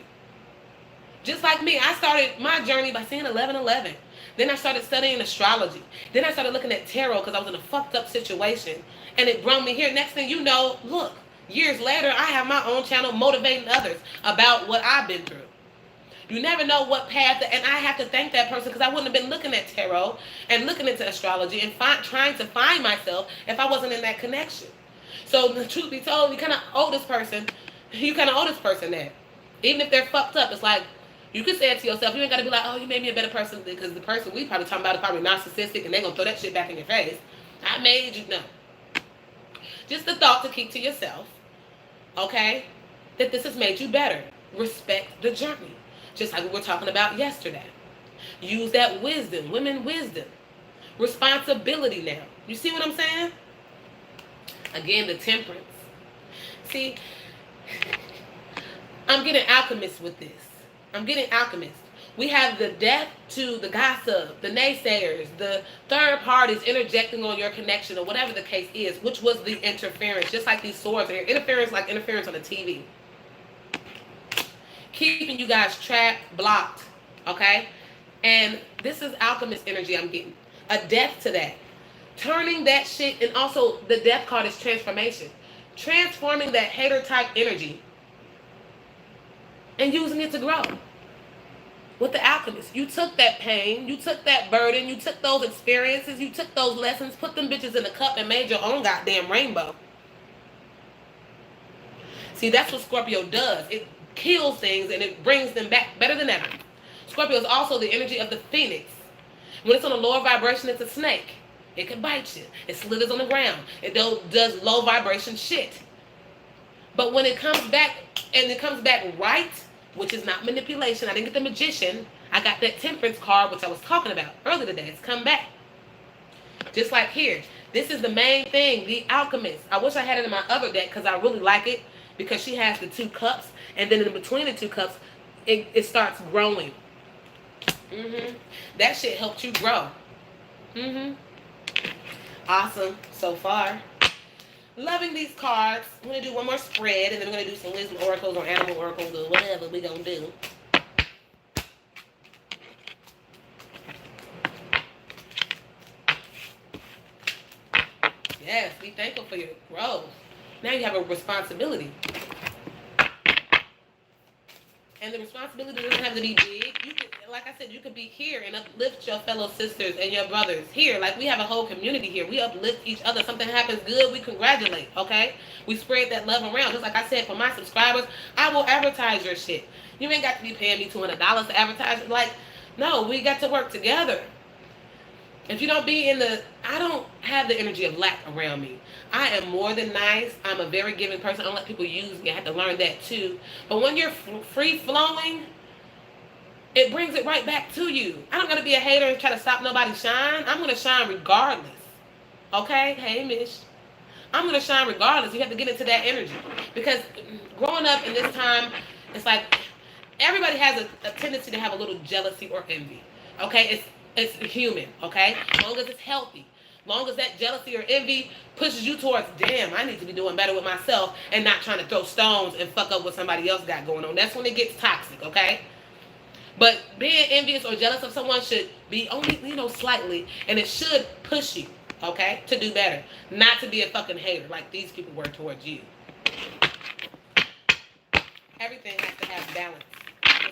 Just like me, I started my journey by seeing 11:11. Then I started studying astrology. Then I started looking at tarot because I was in a fucked up situation. And it brought me here. Next thing you know, look, years later, I have my own channel motivating others about what I've been through. You never know what path, and I have to thank that person because I wouldn't have been looking at tarot and looking into astrology and trying to find myself if I wasn't in that connection. So the truth be told, you kind of owe this person that. Even if they're fucked up, it's like, you can say it to yourself. You ain't got to be like, oh, you made me a better person, because the person we probably talking about is probably narcissistic and they're going to throw that shit back in your face. I made you. No. Just the thought to keep to yourself, okay, that this has made you better. Respect the journey. Just like we were talking about yesterday. Use that wisdom, women wisdom. Responsibility now. You see what I'm saying? Again, the temperance. See, I'm getting alchemist with this. I'm getting alchemist. We have the death to the gossip, the naysayers, the third parties interjecting on your connection or whatever the case is, which was the interference. Just like these swords are interference, like interference on the TV. Keeping you guys trapped, blocked, okay? And this is alchemist energy I'm getting. A death to that. Turning that shit, and also the death card is transformation. Transforming that hater type energy and using it to grow. With the alchemist, you took that pain, you took that burden, you took those experiences, you took those lessons, put them bitches in a cup and made your own goddamn rainbow. See, that's what Scorpio does. It kills things and it brings them back better than ever. Scorpio is also the energy of the phoenix. When it's on a lower vibration, it's a snake. It can bite you. It slithers on the ground. It does low vibration shit. But when it comes back, and it comes back right, which is not manipulation. I didn't get the magician. I got that temperance card, which I was talking about earlier today. It's come back. Just like here. This is the main thing, the alchemist. I wish I had it in my other deck because I really like it. Because she has the 2 cups. And then in between the 2 cups, it starts growing. That shit helped you grow. Awesome so far. Loving these cards. I'm going to do one more spread, and then we're going to do some wisdom oracles or animal oracles or whatever we're going to do. Yes, be thankful for your growth. Now you have a responsibility. And the responsibility doesn't have to be big. You can, like I said, you could be here and uplift your fellow sisters and your brothers here. Like, we have a whole community here. We uplift each other. Something happens good, we congratulate, okay? We spread that love around. Just like I said, for my subscribers, I will advertise your shit. You ain't got to be paying me $200 to advertise it. Like, no, we got to work together. If you don't be in the... I don't have the energy of lack around me. I am more than nice. I'm a very giving person. I don't let people use me. I have to learn that too. But when you're free-flowing, it brings it right back to you. I don't got to be a hater and try to stop nobody's shine. I'm going to shine regardless. Okay? Hey, Mish. I'm going to shine regardless. You have to get into that energy. Because growing up in this time, it's like everybody has a tendency to have a little jealousy or envy. Okay? It's human. Okay? As long as it's healthy. Long as that jealousy or envy pushes you towards, damn, I need to be doing better with myself and not trying to throw stones and fuck up what somebody else got going on. That's when it gets toxic, okay? But being envious or jealous of someone should be only, slightly, and it should push you, okay, to do better. Not to be a fucking hater like these people were towards you. Everything has to have balance.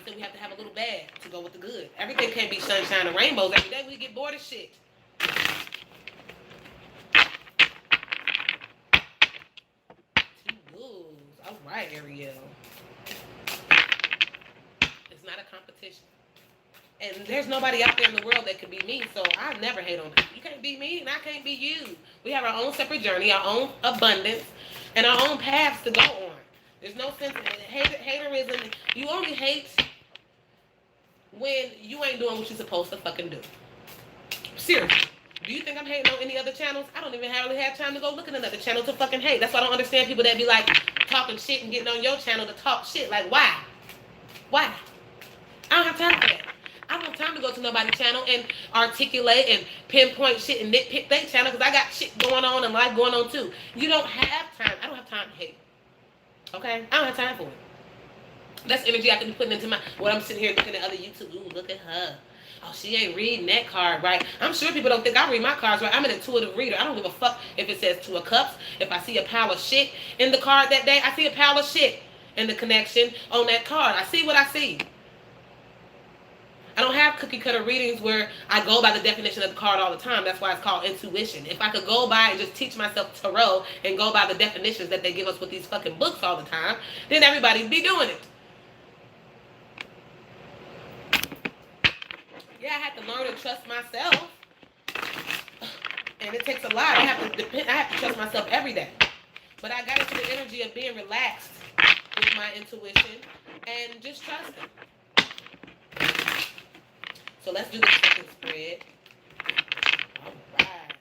So we have to have a little bad to go with the good. Everything can't be sunshine and rainbows every day. We get bored of shit. All right, Ariel. It's not a competition. And there's nobody out there in the world that could be me, so I never hate on people. You can't be me, and I can't be you. We have our own separate journey, our own abundance, and our own paths to go on. There's no sense in haterism. You only hate when you ain't doing what you're supposed to fucking do. Seriously. Do you think I'm hating on any other channels? I don't even really have time to go look at another channel to fucking hate. That's why I don't understand people that be like talking shit and getting on your channel to talk shit. Like, why? Why? I don't have time for that. I don't have time to go to nobody's channel and articulate and pinpoint shit and nitpick their channel because I got shit going on and life going on too. You don't have time. I don't have time to hate. Okay? I don't have time for it. That's energy I can be putting into what I'm sitting here looking at other YouTube. Ooh, look at her. Oh, she ain't reading that card right. I'm sure people don't think I read my cards right. I'm an intuitive reader. I don't give a fuck if it says 2 of Cups. If I see a pile of shit in the card that day, I see a pile of shit in the connection on that card. I see what I see. I don't have cookie cutter readings where I go by the definition of the card all the time. That's why it's called intuition. If I could go by and just teach myself tarot and go by the definitions that they give us with these fucking books all the time, then everybody'd be doing it. Yeah, I had to learn to trust myself, and it takes a lot. I have to trust myself every day. But I got into the energy of being relaxed with my intuition and just trusting. So let's do the second spread. All right.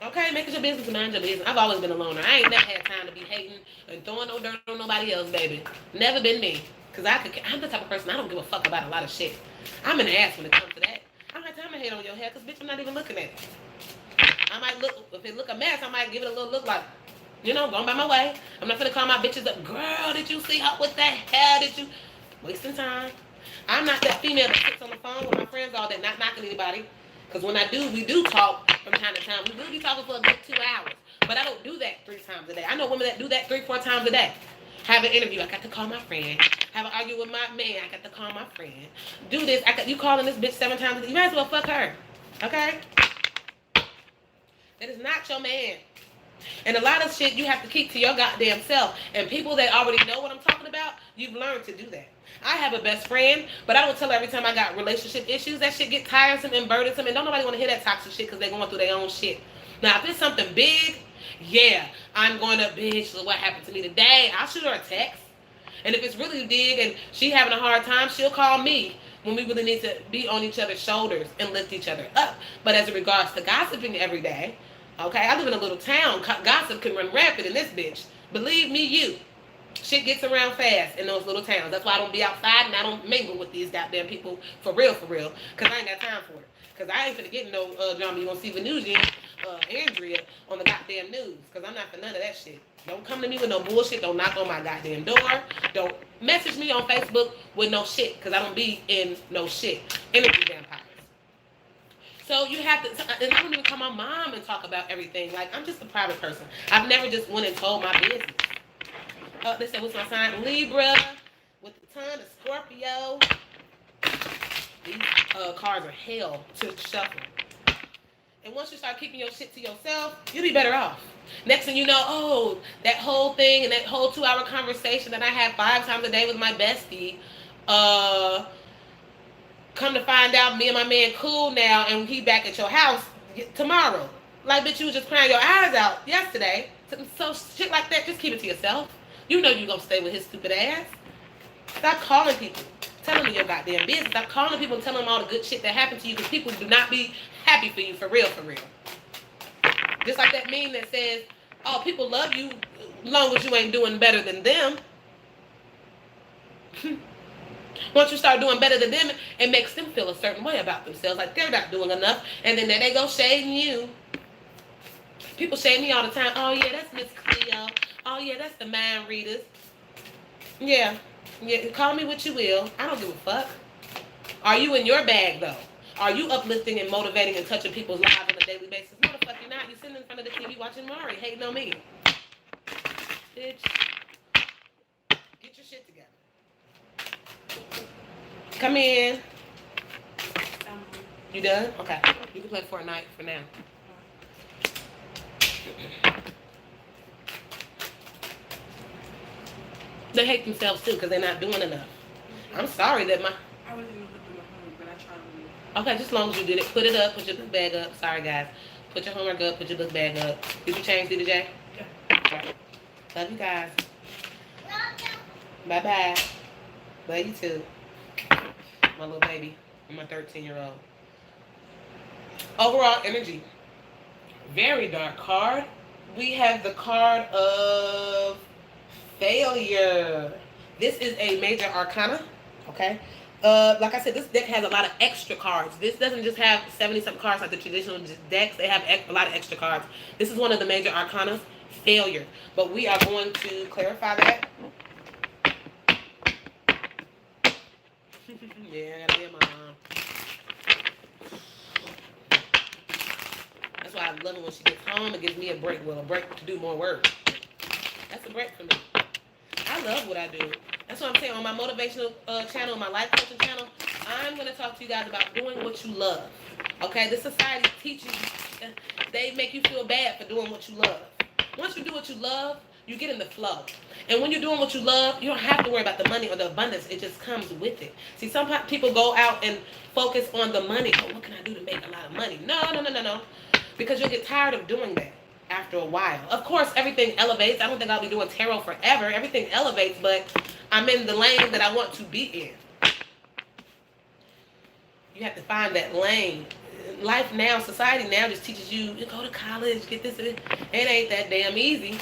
Okay, make it your business and mind your business. I've always been a loner. I ain't never had time to be hating and throwing no dirt on nobody else, baby. Never been me. Because I'm the type of person, I don't give a fuck about a lot of shit. I'm an ass when it comes to that. I don't have time to hate on your hair because, bitch, I'm not even looking at it. I might look, if it look a mess, I might give it a little look like, going by my way. I'm not going to call my bitches up, girl, did you see her with that hair? Did you? Wasting time. I'm not that female that sits on the phone with my friends all day, not knocking anybody. Because when I do, we do talk from time to time. We will be talking for a good 2 hours. But I don't do that 3 times a day. I know women that do that 3-4 times a day. Have an interview, I got to call my friend. Have an argument with my man, I got to call my friend. Do this, you calling this bitch 7 times a day. You might as well fuck her. Okay? That is not your man. And a lot of shit you have to keep to your goddamn self. And people that already know what I'm talking about, you've learned to do that. I have a best friend, but I don't tell her every time I got relationship issues. That shit get tiresome and burdensome, and don't nobody want to hear that toxic shit because they're going through their own shit. Now, if it's something big, yeah, I'm going to, bitch, look what happened to me today. I'll shoot her a text. And if it's really big and she having a hard time, she'll call me when we really need to be on each other's shoulders and lift each other up. But as it regards to gossiping every day, okay, I live in a little town. Gossip can run rampant in this bitch. Believe me, you. Shit gets around fast in those little towns. That's why I don't be outside and I don't mingle with these goddamn people for real, because I ain't got time for it. Because I ain't finna get no drama. You gonna see Venusian, Andrea on the goddamn news. Because I'm not for none of that shit. Don't come to me with no bullshit. Don't knock on my goddamn door. Don't message me on Facebook with no shit. Because I don't be in no shit. Energy vampires. So you have to, and I don't even call my mom and talk about everything. Like, I'm just a private person. I've never just went and told my business. They said, what's my sign? Libra, with the ton of Scorpio. These cards are hell to shuffle. And once you start keeping your shit to yourself, you'll be better off. Next thing you know, oh, that whole thing and that whole 2-hour conversation that I had 5 times a day with my bestie, come to find out me and my man cool now and he back at your house tomorrow. Like, bitch, you was just crying your eyes out yesterday. So shit like that, just keep it to yourself. You know you gonna stay with his stupid ass. Stop calling people. Telling them your goddamn business. Stop calling people and telling them all the good shit that happened to you, because people do not be happy for you for real, for real. Just like that meme that says, oh, people love you as long as you ain't doing better than them. Once you start doing better than them, it makes them feel a certain way about themselves, like they're not doing enough, and then there they go shading you. People shade me all the time. Oh yeah, that's Miss Cleo. Oh yeah, that's the mind readers. Yeah, call me what you will. I don't give a fuck. Are you in your bag though? Are you uplifting and motivating and touching people's lives on a daily basis? No, the fuck you're not. You're sitting in front of the TV watching Maury, hating on me. Bitch, get your shit together. Come in. You done? Okay. You can play Fortnite for now. They hate themselves too because they're not doing enough. I'm sorry that my... I wasn't even looking at home, but I tried to read. Okay, just as long as you did it. Put it up, put your book bag up. Sorry, guys. Put your homework up, put your book bag up. Did you change, DJ? Yeah. Okay. Love you guys. Bye-bye. Love you too. My little baby and my 13-year-old. Overall energy. Very dark card. We have the card of failure. This is a major arcana. Okay. Like I said, this deck has a lot of extra cards. This doesn't just have 70-something cards like the traditional decks. They have a lot of extra cards. This is one of the major arcanas, failure. But we are going to clarify that. Yeah, I gotta be a mom. That's why I love it when she gets home. It gives me a break. Well, a break to do more work. That's a break for me. I love what I do. That's what I'm saying. On my motivational channel, my life coaching channel, I'm going to talk to you guys about doing what you love. Okay? This society teaches you. They make you feel bad for doing what you love. Once you do what you love, you get in the flow. And when you're doing what you love, you don't have to worry about the money or the abundance. It just comes with it. See, some people go out and focus on the money. Oh, what can I do to make a lot of money? No. Because you'll get tired of doing that after a while. Of course, everything elevates. I don't think I'll be doing tarot forever. Everything elevates, but I'm in the lane that I want to be in. You have to find that lane. Life now, society now just teaches you go to college, get this. It ain't that damn easy.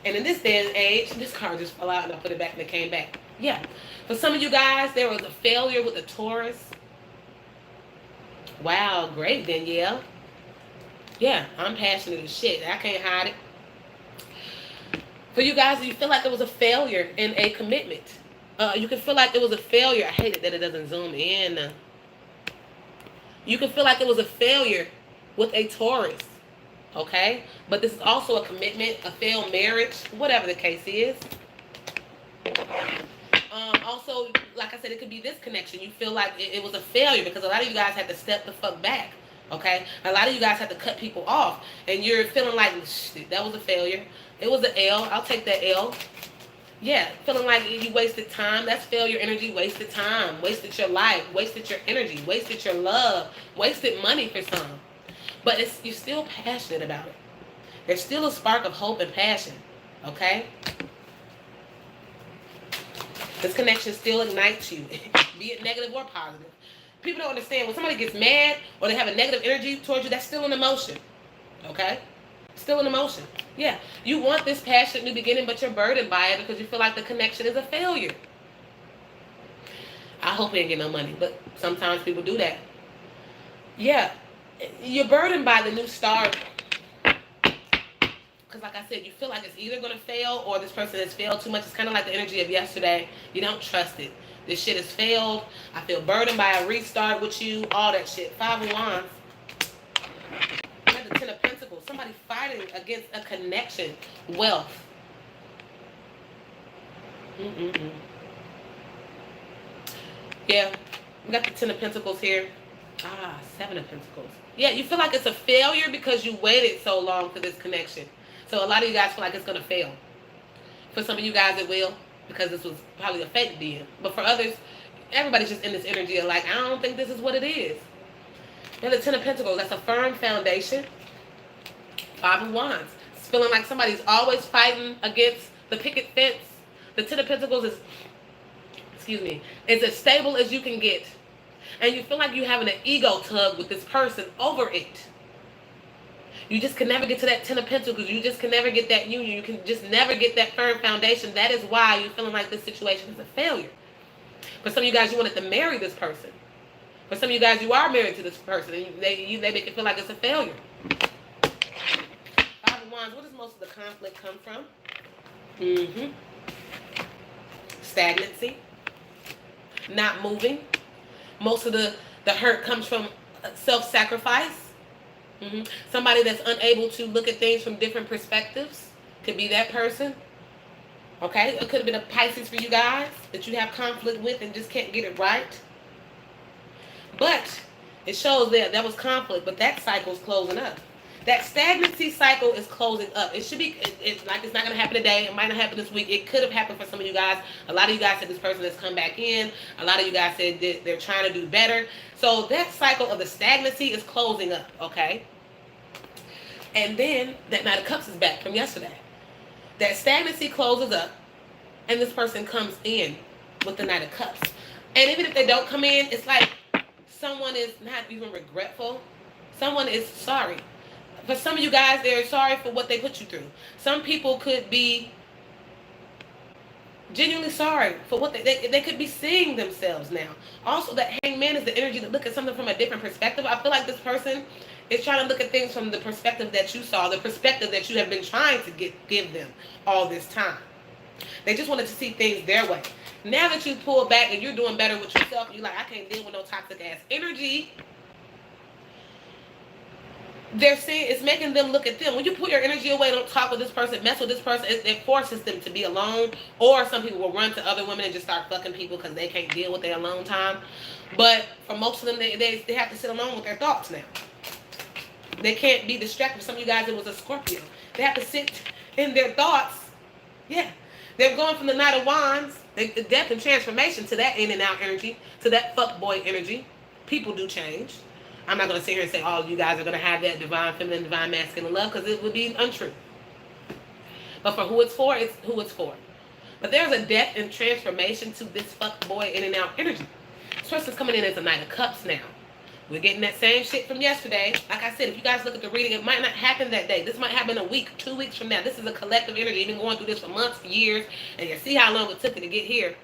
And in this day and age, this card just fell out and I put it back and it came back. Yeah. For some of you guys, there was a failure with a Taurus. Wow, great, Danielle. Yeah, I'm passionate as shit. I can't hide it. For you guys, you feel like there was a failure in a commitment. You can feel like it was a failure. I hate it that it doesn't zoom in. You can feel like it was a failure with a Taurus. Okay? But this is also a commitment, a failed marriage, whatever the case is. Also, like I said, it could be this connection. You feel like it was a failure because a lot of you guys had to step the fuck back. Okay? A lot of you guys have to cut people off, and you're feeling like, shit, that was a failure. It was an L. I'll take that L. Yeah, feeling like you wasted time. That's failure energy. Wasted time. Wasted your life. Wasted your energy. Wasted your love. Wasted money for some. But you're still passionate about it. There's still a spark of hope and passion. Okay? This connection still ignites you, be it negative or positive. People don't understand when somebody gets mad or they have a negative energy towards you, that's still an emotion. Okay? Still an emotion. Yeah. You want this passionate new beginning, but you're burdened by it because you feel like the connection is a failure. I hope we ain't get no money, but sometimes people do that. Yeah. You're burdened by the new start. Because like I said, you feel like it's either going to fail or this person has failed too much. It's kind of like the energy of yesterday. You don't trust it. This shit has failed. I feel burdened by a restart with you. All that shit. 5 of Wands. You have the 10 of Pentacles. Somebody fighting against a connection. Wealth. Yeah. We got the 10 of Pentacles here. 7 of Pentacles. Yeah, you feel like it's a failure because you waited so long for this connection. So a lot of you guys feel like it's going to fail. For some of you guys it will, because this was probably a fake DM. But for others, everybody's just in this energy of like, I don't think this is what it is. Now the 10 of Pentacles, that's a firm foundation. 5 of Wands. It's feeling like somebody's always fighting against the picket fence. The 10 of Pentacles is, is as stable as you can get. And you feel like you're having an ego tug with this person over it. You just can never get to that 10 of Pentacles. You just can never get that union. You can just never get that firm foundation. That is why you're feeling like this situation is a failure. For some of you guys, you wanted to marry this person. For some of you guys, you are married to this person. And they make it feel like it's a failure. 5 of Wands, where does most of the conflict come from? Stagnancy. Not moving. Most of the hurt comes from self-sacrifice. Somebody that's unable to look at things from different perspectives. Could be that person. Okay? It could have been a Pisces for you guys that you have conflict with and just can't get it right. But it shows that was conflict, but that cycle's closing up. That stagnancy cycle is closing up. It should be, it's not going to happen today. It might not happen this week. It could have happened for some of you guys. A lot of you guys said this person has come back in. A lot of you guys said that they're trying to do better. So that cycle of the stagnancy is closing up, okay? And then that Knight of Cups is back from yesterday. That stagnancy closes up, and this person comes in with the Knight of Cups. And even if they don't come in, it's like someone is not even regretful. Someone is sorry. For some of you guys, they're sorry for what they put you through. Some people could be genuinely sorry for what they could be seeing themselves now. Also, that Hangman is the energy to look at something from a different perspective. I feel like this person is trying to look at things from the perspective that you saw, the perspective that you have been trying to give them all this time. They just wanted to see things their way. Now that you pull back and you're doing better with yourself, you're like, I can't deal with no toxic ass energy. They're saying it's making them look at them. When you put your energy away, don't talk with this person, mess with this person, it forces them to be alone. Or some people will run to other women and just start fucking people because they can't deal with their alone time. But for most of them, they have to sit alone with their thoughts now. They can't be distracted. For some of you guys, it was a Scorpio. They have to sit in their thoughts. Yeah. They're going from the Knight of Wands, the death and transformation, to that in and out energy, to that fuckboy energy. People do change. I'm not going to sit here and say all of you guys are going to have that divine feminine, divine masculine love, because it would be untrue. But for who it's for, it's who it's for. But there's a death and transformation to this fuckboy in and out energy. This person's coming in as a Knight of Cups now. We're getting that same shit from yesterday. Like I said, if you guys look at the reading, it might not happen that day. This might happen a week, 2 weeks from now. This is a collective energy. You've been going through this for months, years, and you see how long it took it to get here.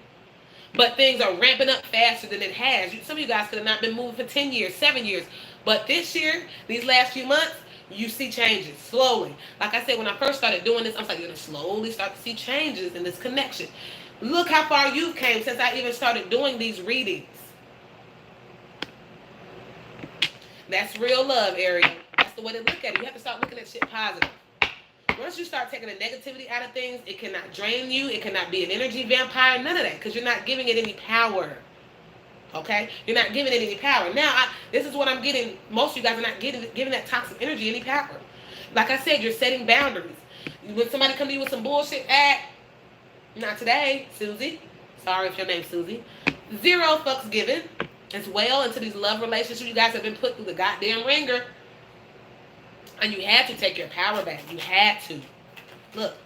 But things are ramping up faster than it has. Some of you guys could have not been moving for 10 years, 7 years. But this year, these last few months, you see changes slowly. Like I said, when I first started doing this, I was like, you're going to slowly start to see changes in this connection. Look how far you've came since I even started doing these readings. That's real love, Ariel. That's the way to look at it. You have to start looking at shit positive. Once you start taking the negativity out of things, it cannot drain you. It cannot be an energy vampire. None of that. Because you're not giving it any power. Okay? You're not giving it any power. Now, this is what I'm getting. Most of you guys are not giving that toxic energy any power. Like I said, you're setting boundaries. When somebody come to you with some bullshit, not today, Susie. Sorry if your name's Susie. Zero fucks given. As well into these love relationships, you guys have been put through the goddamn ringer. And you had to take your power back. You had to. Look.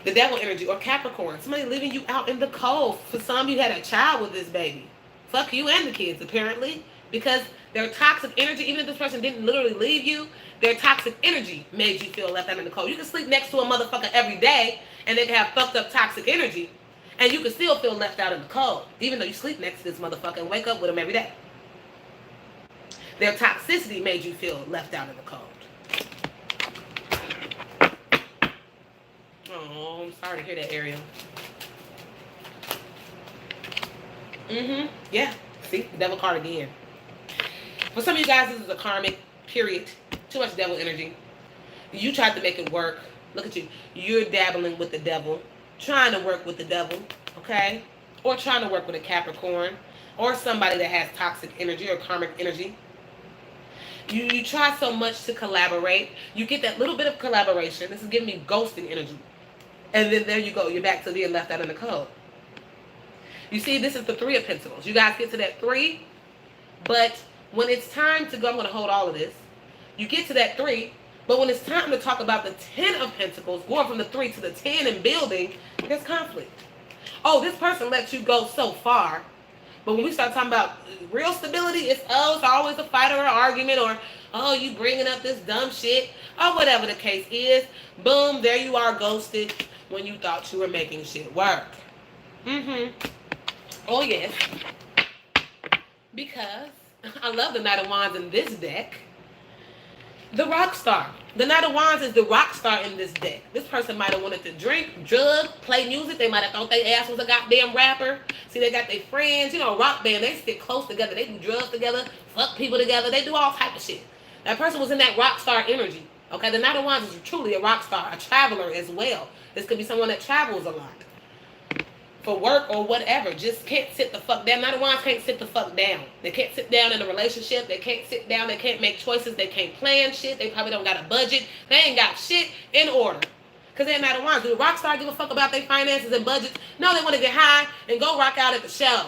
The devil energy or Capricorn. Somebody leaving you out in the cold. For some, you had a child with this baby. Fuck you and the kids, apparently. Because their toxic energy, even if this person didn't literally leave you, their toxic energy made you feel left out in the cold. You can sleep next to a motherfucker every day and they can have fucked up toxic energy. And you can still feel left out in the cold. Even though you sleep next to this motherfucker and wake up with him every day. Their toxicity made you feel left out in the cold. Oh, I'm sorry to hear that, Ariel. Yeah. See? The devil card again. For some of you guys, this is a karmic period. Too much devil energy. You tried to make it work. Look at you. You're dabbling with the devil. Trying to work with the devil. Okay? Or trying to work with a Capricorn. Or somebody that has toxic energy or karmic energy. You try so much to collaborate. You get that little bit of collaboration. This is giving me ghosting energy. And then there you go. You're back to being left out in the cold. You see, this is the 3 of Pentacles. You guys get to that 3. But when it's time to go, I'm going to hold all of this. You get to that 3. But when it's time to talk about the 10 of Pentacles, going from the 3 to the 10 and building, there's conflict. Oh, this person lets you go so far. But when we start talking about real stability, it's always a fight or an argument, or, oh, you bringing up this dumb shit, or whatever the case is. Boom, there you are, ghosted when you thought you were making shit work. Oh, yes. Because I love the Knight of Wands in this deck. The rock star. The Knight of Wands is the rock star in this deck. This person might have wanted to drink, drug, play music. They might have thought their ass was a goddamn rapper. See, they got their friends. You know, rock band, they stick close together. They do drugs together, fuck people together. They do all type of shit. That person was in that rock star energy. Okay, the Knight of Wands is truly a rock star, a traveler as well. This could be someone that travels a lot. For work or whatever. Just can't sit the fuck down. Knight of Wands can't sit the fuck down. They can't sit down in a relationship. They can't sit down. They can't make choices. They can't plan shit. They probably don't got a budget. They ain't got shit in order. Because they're Knight of Wands. Do the rock star give a fuck about their finances and budgets? No, they want to get high and go rock out at the show.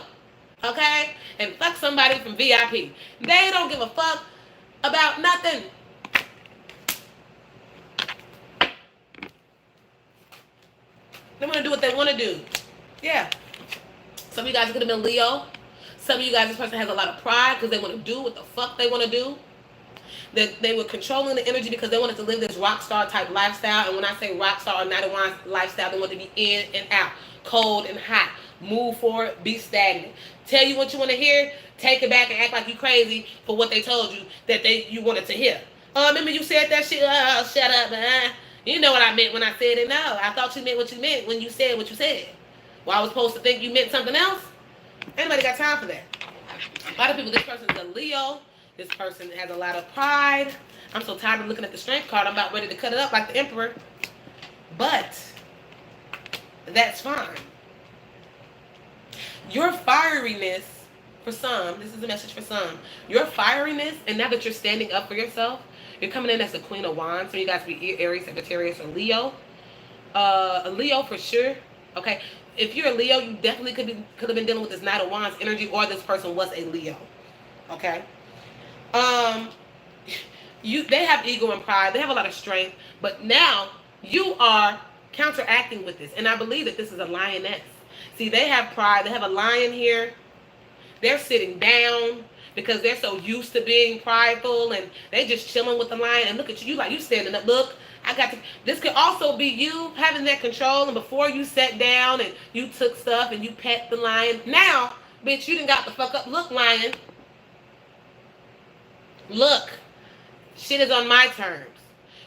Okay? And fuck somebody from VIP. They don't give a fuck about nothing. They want to do what they want to do. Yeah. Some of you guys could have been Leo. Some of you guys, this person has a lot of pride because they want to do what the fuck they want to do. They were controlling the energy because they wanted to live this rock star type lifestyle. And when I say rock star or Knight of Wands lifestyle, they want to be in and out, cold and hot, move forward, be stagnant. Tell you what you want to hear, take it back and act like you crazy for what they told you that you wanted to hear. Oh, remember you said that shit? Oh, shut up, man. You know what I meant when I said it. No, I thought you meant what you meant when you said what you said. Well, I was supposed to think you meant something else? Anybody got time for that? A lot of people, this person's a Leo. This person has a lot of pride. I'm so tired of looking at the strength card. I'm about ready to cut it up like the Emperor. But that's fine. Your fieriness, for some, this is a message for some. Your fieriness, and now that you're standing up for yourself, you're coming in as the Queen of Wands. So you guys be Aries, Sagittarius, or Leo. A Leo for sure. Okay. If you're a Leo, you definitely could have been dealing with this Knight of Wands energy, or this person was a Leo. Okay. They have ego and pride. They have a lot of strength. But now you are counteracting with this. And I believe that this is a lioness. See, they have pride. They have a lion here. They're sitting down because they're so used to being prideful, and they just chilling with the lion. And look at you, like you standing up. Look, this could also be you having that control, and before you sat down and you took stuff and you pet the lion. Now, bitch, you done got the fuck up. Look, lion. Look. Shit is on my terms.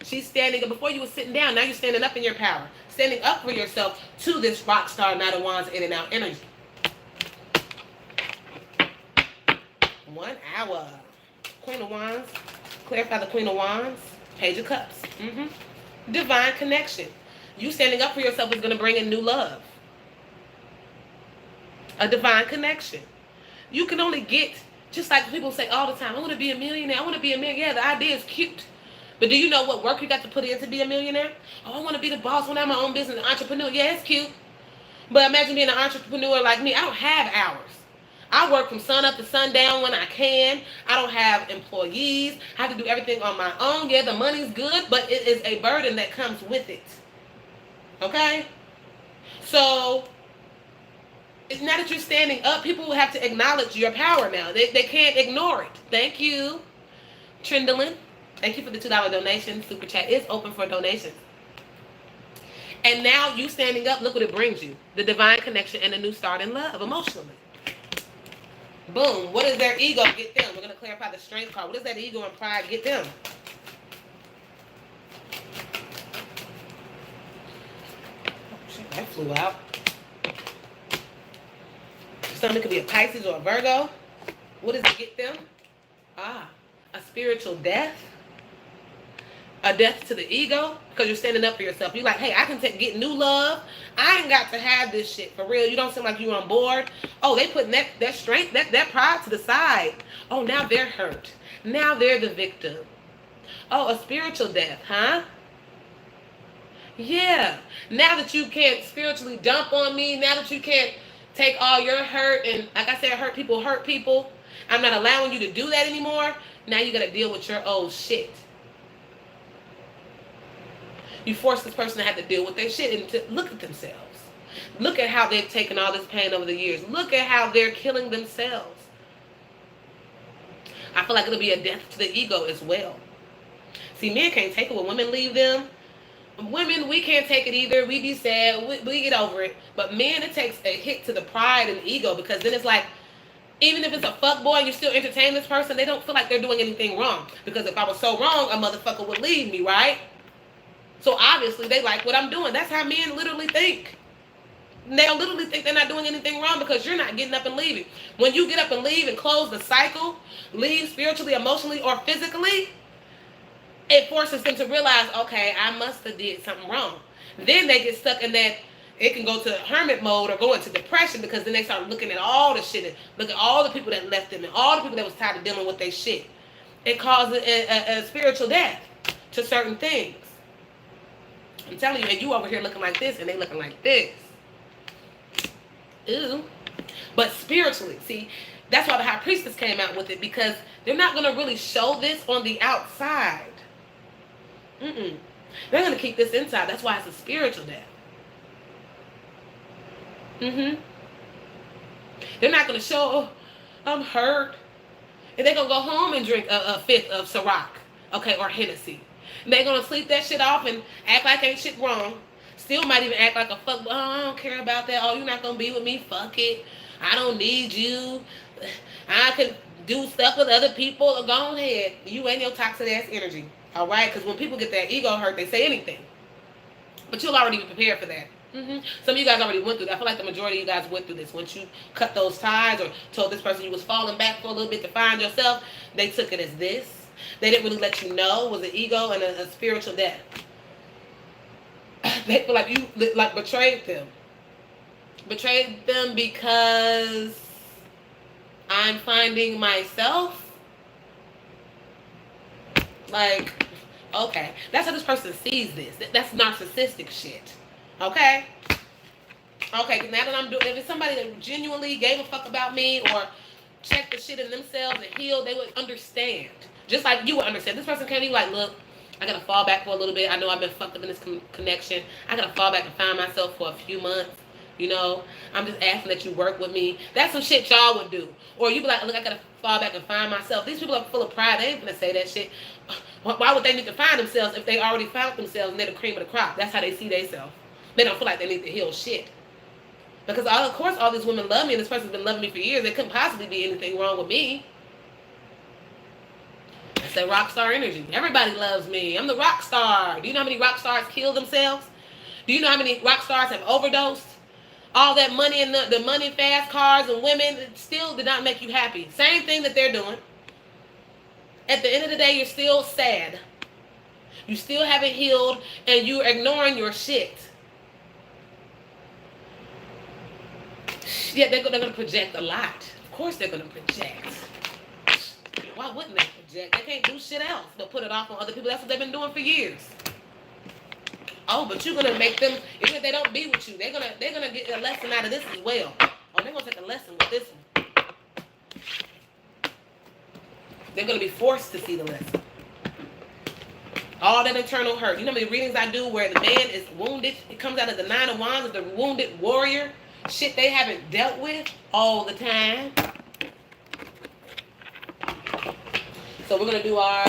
She's standing up. Before you were sitting down, now you're standing up in your power. Standing up for yourself to this rock star Knight of Wands in and out energy. 1 hour. Queen of Wands. Clarify the Queen of Wands. Page of Cups. Divine connection. You standing up for yourself is going to bring in new love. A divine connection. You can only get, just like people say all the time, I want to be a millionaire. I want to be a millionaire. Yeah, the idea is cute. But do you know what work you got to put in to be a millionaire? Oh, I want to be the boss, I want to have my own business, an entrepreneur. Yeah, it's cute. But imagine being an entrepreneur like me. I don't have hours. I work from sun up to sundown when I can. I don't have employees. I have to do everything on my own. Yeah, the money's good, but it is a burden that comes with it. Okay? So, now that you're standing up, people will have to acknowledge your power now. They can't ignore it. Thank you, Trindlin. Thank you for the $2 donation. Super chat is open for donations. And now you standing up, look what it brings you. The divine connection and a new start in love emotionally. Boom. What is their ego? Get them. We're going to clarify the strength card. What is that ego and pride? Get them. Oh, shit, that flew out. Something could be a Pisces or a Virgo. What does it get them? A spiritual death. A death to the ego, because you're standing up for yourself. You're like, hey, I can get new love. I ain't got to have this shit for real. You don't seem like you're on board. Oh, they putting that strength, that pride to the side. Oh, now they're hurt. Now they're the victim. Oh, a spiritual death, huh? Yeah. Now that you can't spiritually dump on me, now that you can't take all your hurt, and like I said, hurt people. I'm not allowing you to do that anymore. Now you got to deal with your old shit. You force this person to have to deal with their shit and to look at themselves. Look at how they've taken all this pain over the years. Look at how they're killing themselves. I feel like it'll be a death to the ego as well. See, men can't take it when women leave them. Women, we can't take it either. We be sad. We get over it. But men, it takes a hit to the pride and ego, because then it's like, even if it's a fuck boy and you still entertain this person, they don't feel like they're doing anything wrong. Because if I was so wrong, a motherfucker would leave me, right? So obviously they like what I'm doing. That's how men literally think. They'll literally think they're not doing anything wrong because you're not getting up and leaving. When you get up and leave and close the cycle, leave spiritually, emotionally, or physically, it forces them to realize, okay, I must have did something wrong. Then they get stuck in that, it can go to hermit mode or go into depression, because then they start looking at all the shit, and look at all the people that left them and all the people that was tired of dealing with their shit. It causes a spiritual death to certain things. I'm telling you, and you over here looking like this, and they looking like this. Ew. But spiritually, see, that's why the high priestess came out with it, because they're not going to really show this on the outside. They're going to keep this inside. That's why it's a spiritual death. They're not going to show, oh, I'm hurt. And they're going to go home and drink a fifth of Ciroc, okay, or Hennessy. They're going to sleep that shit off and act like ain't shit wrong. Still might even act like a fuck. Oh, I don't care about that. Oh, you're not going to be with me. Fuck it. I don't need you. I can do stuff with other people. Go ahead. You ain't your toxic ass energy. All right? Because when people get their ego hurt, they say anything. But you'll already be prepared for that. Some of you guys already went through that. I feel like the majority of you guys went through this. Once you cut those ties or told this person you was falling back for a little bit to find yourself, they took it as this. They didn't really let you know it was an ego and a spiritual death. They feel like you betrayed them. Betrayed them because I'm finding myself. Like, okay. That's how this person sees this. That's narcissistic shit. Okay? Okay, now that I'm doing, if it's somebody that genuinely gave a fuck about me or checked the shit in themselves and healed, they would understand. Just like you would understand. This person came to you like, look, I gotta fall back for a little bit. I know I've been fucked up in this connection. I gotta fall back and find myself for a few months. You know, I'm just asking that you work with me. That's some shit y'all would do. Or you be like, look, I gotta fall back and find myself. These people are full of pride. They ain't gonna say that shit. Why would they need to find themselves if they already found themselves and they're the cream of the crop? That's how they see themselves. They don't feel like they need to heal shit. Because of course all these women love me and this person's been loving me for years. There couldn't possibly be anything wrong with me. That's that rock star energy. Everybody loves me. I'm the rock star. Do you know how many rock stars kill themselves? Do you know how many rock stars have overdosed? All that money and the money, fast cars and women, it still did not make you happy. Same thing that they're doing. At the end of the day, you're still sad. You still haven't healed and you're ignoring your shit. Yeah, they're going to project a lot. Of course they're gonna project. Why wouldn't they project? They can't do shit else but put it off on other people. That's what they've been doing for years. Oh, but you're gonna make them, even if they don't be with you, they're gonna get a lesson out of this as well. Oh, they're gonna take a lesson with this one. They're gonna be forced to see the lesson. All that internal hurt. You know how many readings I do where the man is wounded? It comes out of the 9 of Wands of the wounded warrior. Shit they haven't dealt with all the time. So we're gonna do our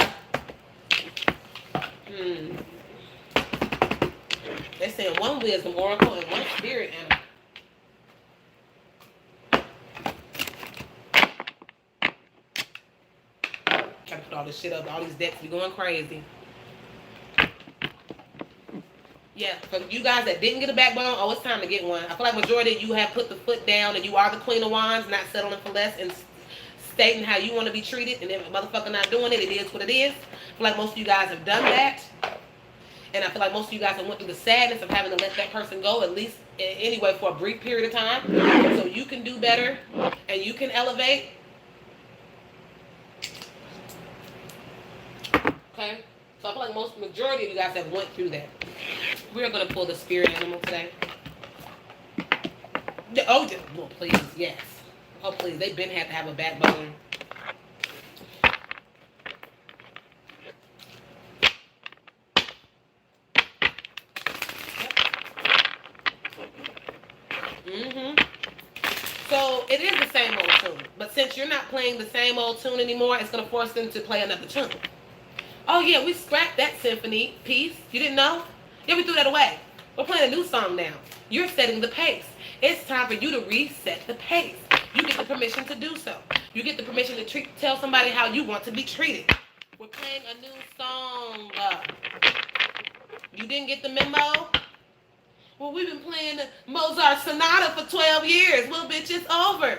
they're saying one wisdom oracle and one spirit animal. Gotta put all this shit up. All these decks be going crazy. Yeah, for you guys that didn't get a backbone, oh, it's time to get one. I feel like majority of you have put the foot down and you are the Queen of Wands, not settling for less and stating how you want to be treated. And if a motherfucker not doing it, it is what it is. I feel like most of you guys have done that. And I feel like most of you guys have went through the sadness of having to let that person go, at least anyway for a brief period of time. So you can do better and you can elevate. Okay? So I feel like majority of you guys have went through that. We're going to pull the spirit animal today. Oh, well, please, yes. Oh, please. They've been had to have a backbone. So it is the same old tune. But since you're not playing the same old tune anymore, it's going to force them to play another tune. Oh, yeah, we scrapped that symphony piece. You didn't know? Yeah, we threw that away. We're playing a new song now. You're setting the pace. It's time for you to reset the pace. You get the permission to do so. You get the permission to tell somebody how you want to be treated. We're playing a new song. You didn't get the memo? Well, we've been playing the Mozart Sonata for 12 years. Well, bitch, it's over.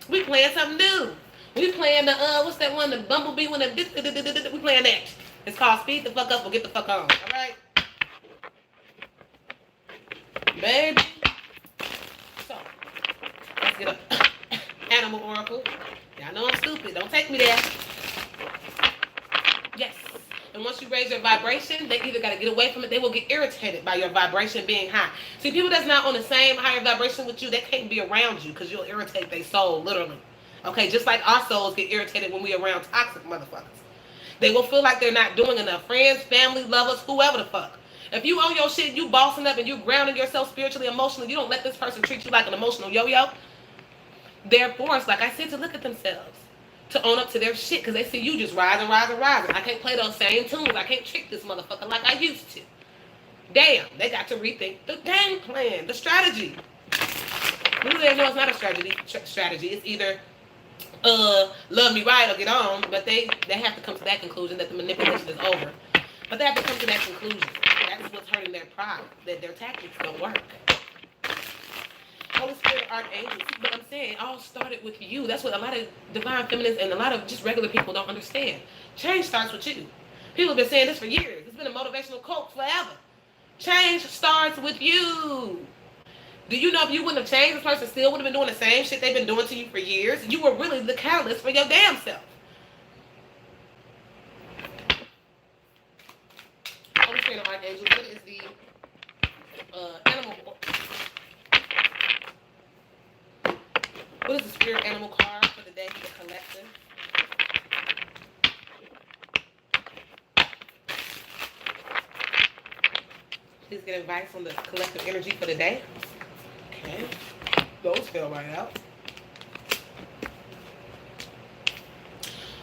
We playing something new. We playing the, what's that one, the Bumblebee one, we playing that. It's called Speed the Fuck Up or Get the Fuck On. All right? Baby. So, let's get up. Animal Oracle. Y'all know I'm stupid. Don't take me there. Yes. And once you raise your vibration, they either got to get away from it, they will get irritated by your vibration being high. See, people that's not on the same higher vibration with you, they can't be around you because you'll irritate their soul, literally. Okay, just like our souls get irritated when we around toxic motherfuckers. They will feel like they're not doing enough. Friends, family, lovers, whoever the fuck. If you own your shit, you bossing up and you grounding yourself spiritually, emotionally, you don't let this person treat you like an emotional yo-yo. They're forced, like I said, to look at themselves. To own up to their shit because they see you just rising. I can't play those same tunes. I can't trick this motherfucker like I used to. Damn, they got to rethink the game plan, the strategy. Who they know it's not a strategy. It's either love me right or get on, but they have to come to that conclusion that the manipulation is over. But they have to come to that conclusion. That's what's hurting their pride, that their tactics don't work. Holy Spirit, Archangels. But I'm saying it all started with you. That's what a lot of divine feminists and a lot of just regular people don't understand. Change starts with you. People have been saying this for years. It's been a motivational quote forever. Change starts with you. Do you know if you wouldn't have changed, this person still would have been doing the same shit they've been doing to you for years? You were really the catalyst for your damn self. Holy Spirit, Archangels. What is the animal? What is the spirit animal card for the day for the collective? Please get advice on the collective energy for the day. Okay. Those fell right out.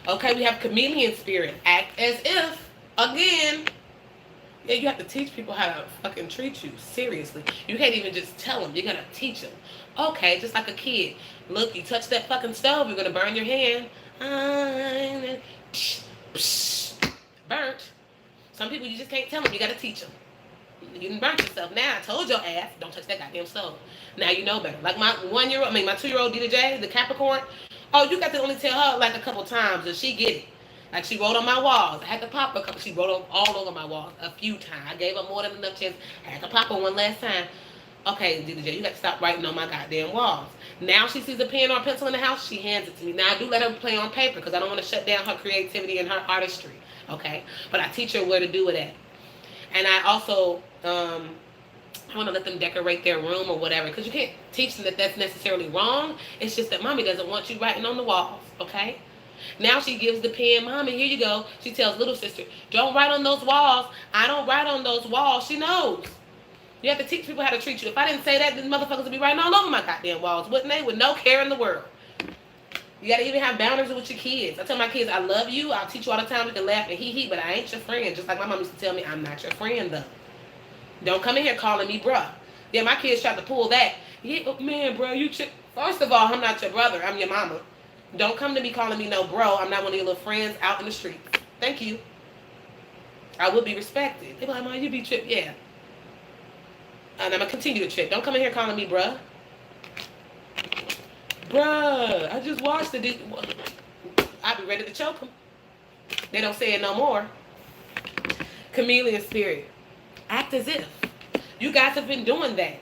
Okay, we have chameleon spirit. Act as if. Again. Yeah, you have to teach people how to fucking treat you. Seriously. You can't even just tell them. You're going to teach them. Okay, just like a kid. Look, you touch that fucking stove, you're going to burn your hand. Burnt. Some people you just can't tell them. You got to teach them. You done burnt yourself. Now I told your ass, don't touch that goddamn stove. Now you know better. Like my 2-year-old Dita J, the Capricorn. Oh, you got to only tell her like a couple times and she get it. Like she wrote on my walls. I had to pop her a couple. She wrote all over my walls a few times. I gave her more than enough chance. I had to pop her one last time. Okay, DJ, you got to stop writing on my goddamn walls. Now she sees a pen or a pencil in the house, she hands it to me. Now I do let her play on paper because I don't want to shut down her creativity and her artistry. Okay, but I teach her where to do it at, and I also I want to let them decorate their room or whatever because you can't teach them that that's necessarily wrong. It's just that mommy doesn't want you writing on the walls. Okay. Now she gives the pen, Mommy, here you go. She tells little sister, don't write on those walls. I don't write on those walls. She knows. You have to teach people how to treat you. If I didn't say that, then motherfuckers would be writing all over my goddamn walls, wouldn't they? With no care in the world. You got to even have boundaries with your kids. I tell my kids, I love you. I'll teach you all the time. We can laugh and hee-hee, but I ain't your friend. Just like my mom used to tell me, I'm not your friend, though. Don't come in here calling me bruh. Yeah, my kids tried to pull that. Yeah, oh, man, bro, you first of all, I'm not your brother. I'm your mama. Don't come to me calling me no bro. I'm not one of your little friends out in the streets. Thank you. I will be respected. They be like, Mom, you be tripped. Yeah. And I'm going to continue to trip. Don't come in here calling me bruh. Bruh, I just watched it. I'll be ready to choke them. They don't say it no more. Chameleon spirit. Act as if. You guys have been doing that.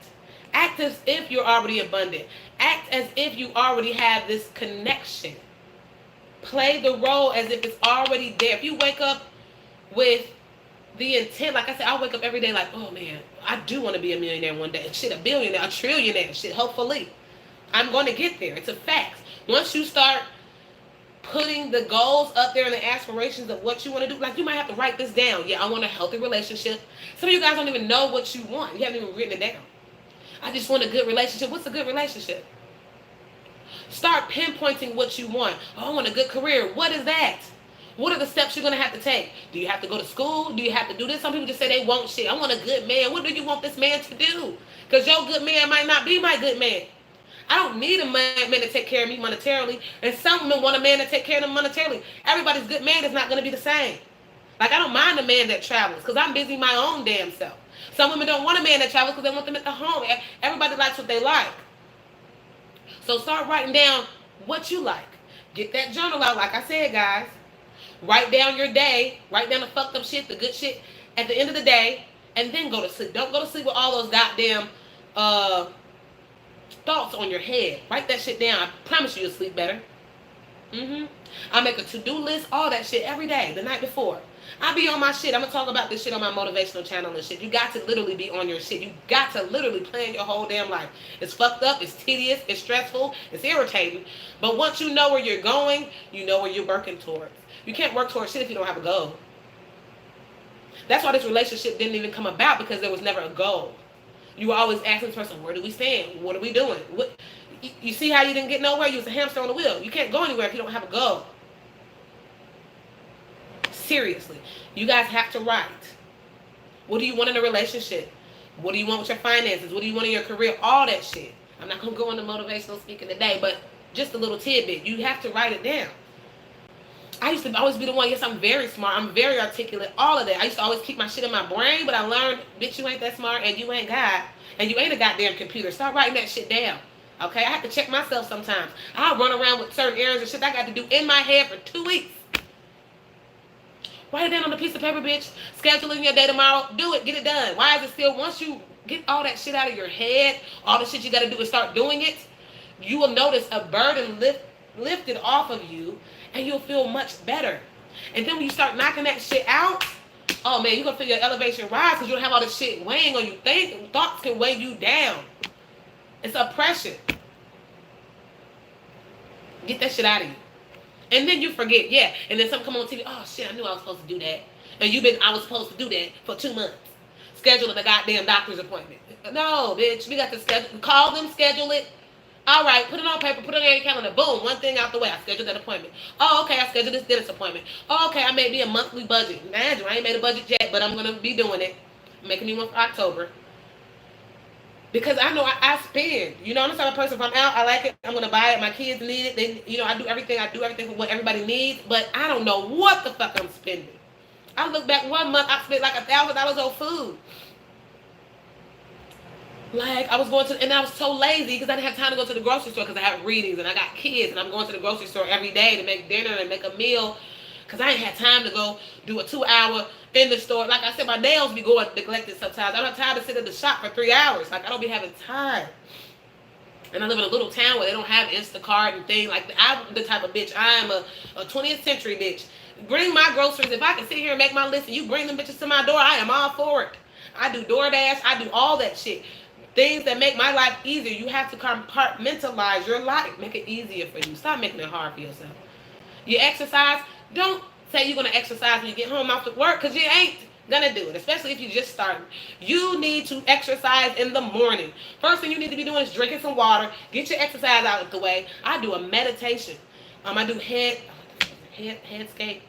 Act as if you're already abundant. Act as if you already have this connection. Play the role as if it's already there. If you wake up with the intent, like I said, I wake up every day like, oh man, I do want to be a millionaire one day. Shit, a billionaire, a trillionaire. Shit, hopefully. I'm going to get there. It's a fact. Once you start putting the goals up there and the aspirations of what you want to do, like you might have to write this down. Yeah, I want a healthy relationship. Some of you guys don't even know what you want. You haven't even written it down. I just want a good relationship. What's a good relationship? Start pinpointing what you want. Oh, I want a good career. What is that? What are the steps you're going to have to take? Do you have to go to school? Do you have to do this? Some people just say they want shit. I want a good man. What do you want this man to do? Because your good man might not be my good man. I don't need a man to take care of me monetarily. And some women want a man to take care of them monetarily. Everybody's good man is not going to be the same. Like, I don't mind a man that travels because I'm busy my own damn self. Some women don't want a man that travels because they want them at the home. Everybody likes what they like. So start writing down what you like. Get that journal out, like I said, guys. Write down your day. Write down the fucked up shit, the good shit at the end of the day, and then go to sleep. Don't go to sleep with all those goddamn thoughts on your head. Write that shit down. I promise you you'll sleep better. I make a to-do list, all that shit every day, the night before. I be on my shit. I'm going to talk about this shit on my motivational channel and shit. You got to literally be on your shit. You got to literally plan your whole damn life. It's fucked up. It's tedious. It's stressful. It's irritating. But once you know where you're going, you know where you're working towards. You can't work towards shit if you don't have a goal. That's why this relationship didn't even come about, because there was never a goal. You were always asking this person, where do we stand? What are we doing? What? You see how you didn't get nowhere? You was a hamster on the wheel. You can't go anywhere if you don't have a goal. Seriously. You guys have to write. What do you want in a relationship? What do you want with your finances? What do you want in your career? All that shit. I'm not going to go into motivational speaking today, but just a little tidbit. You have to write it down. I used to always be the one, yes, I'm very smart, I'm very articulate, all of that. I used to always keep my shit in my brain, but I learned, bitch, you ain't that smart, and you ain't God, and you ain't a goddamn computer. Start writing that shit down, okay? I have to check myself sometimes. I'll run around with certain errands and shit I got to do in my head for 2 weeks. Write it down on a piece of paper, bitch. Schedule in your day tomorrow. Do it. Get it done. Why is it still, once you get all that shit out of your head, all the shit you got to do and start doing it, you will notice a burden lifted off of you, and you'll feel much better. And then when you start knocking that shit out, oh man, you're going to feel your elevation rise because you don't have all this shit weighing on you. Thoughts can weigh you down. It's oppression. Get that shit out of you. And then you forget, yeah. And then something come on TV, oh shit, I knew I was supposed to do that. And I was supposed to do that for 2 months. Scheduling a goddamn doctor's appointment. No, bitch, we got to schedule, call them, schedule it. All right, put it on paper, put it on your calendar. Boom, one thing out the way. I scheduled that appointment. Oh, okay, I scheduled this dentist appointment. Oh, okay, I made me a monthly budget. Imagine, I ain't made a budget yet, but I'm going to be doing it. I'm making me one for October. Because I know I spend. You know, I'm the type of person, if I'm out, I like it, I'm going to buy it. My kids need it. They, you know, I do everything for what everybody needs. But I don't know what the fuck I'm spending. I look back 1 month, I spent like $1,000 on food. Like, I was going to, and I was so lazy because I didn't have time to go to the grocery store because I had readings and I got kids and I'm going to the grocery store every day to make dinner and make a meal because I ain't had time to go do a 2-hour in the store. Like I said, my nails be going neglected sometimes. I don't have time to sit in the shop for 3 hours. Like, I don't be having time. And I live in a little town where they don't have Instacart and things like that. I'm the type of bitch. I am a 20th century bitch. Bring my groceries. If I can sit here and make my list and you bring them bitches to my door, I am all for it. I do DoorDash. I do all that shit. Things that make my life easier. You have to compartmentalize your life. Make it easier for you. Stop making it hard for yourself. You exercise. Don't say you're going to exercise when you get home after work, because you ain't going to do it, especially if you just starting. You need to exercise in the morning. First thing you need to be doing is drinking some water. Get your exercise out of the way. I do a meditation. I do headscape.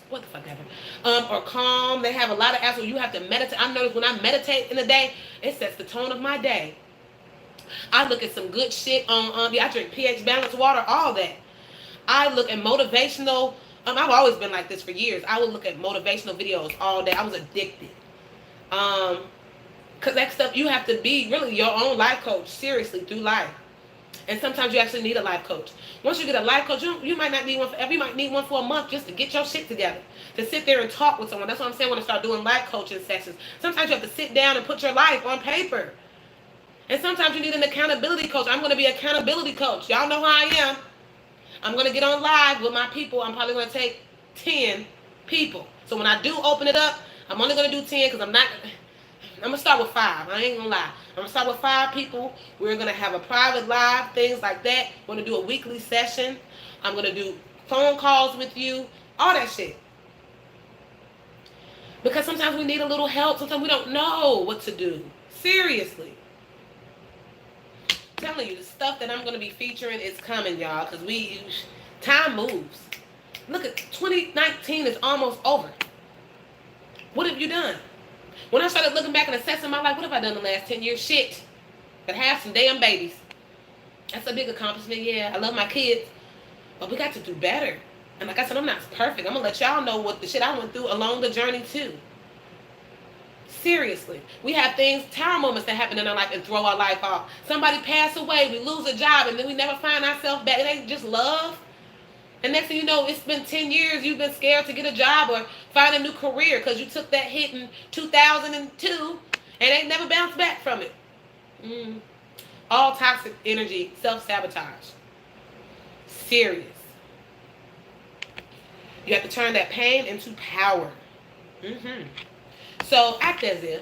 What the fuck ever. Or calm. They have a lot of apps where you have to meditate. I notice when I meditate in the day, it sets the tone of my day. I look at some good shit on, I drink pH balanced water, all that. I look at motivational, I've always been like this for years. I would look at motivational videos all day. I was addicted. Because that stuff, you have to be really your own life coach, seriously, through life. And sometimes you actually need a life coach. Once you get a life coach, you might not need one forever. You might need one for a month just to get your shit together. To sit there and talk with someone. That's what I'm saying when I start doing life coaching sessions. Sometimes you have to sit down and put your life on paper. And sometimes you need an accountability coach. I'm going to be an accountability coach. Y'all know how I am. I'm going to get on live with my people. I'm probably going to take 10 people. So when I do open it up, I'm only going to do 10 because I'm going to start with 5. I ain't going to lie. I'm going to start with 5 people. We're going to have a private live, things like that. We're going to do a weekly session. I'm going to do phone calls with you. All that shit. Because sometimes we need a little help. Sometimes we don't know what to do. Seriously. I'm telling you, the stuff that I'm going to be featuring is coming, y'all. Because time moves. Look at 2019 is almost over. What have you done? When I started looking back and assessing my life, what have I done the last 10 years? Shit. But have some damn babies. That's a big accomplishment. Yeah, I love my kids. But we got to do better. And like I said, I'm not perfect. I'm going to let y'all know what the shit I went through along the journey too. Seriously. We have things, tower moments that happen in our life and throw our life off. Somebody pass away, we lose a job, and then we never find ourselves back. It ain't just love. And next thing you know, it's been 10 years you've been scared to get a job or find a new career because you took that hit in 2002 and ain't never bounced back from it. All toxic energy, self-sabotage. Serious. You have to turn that pain into power. So act as if,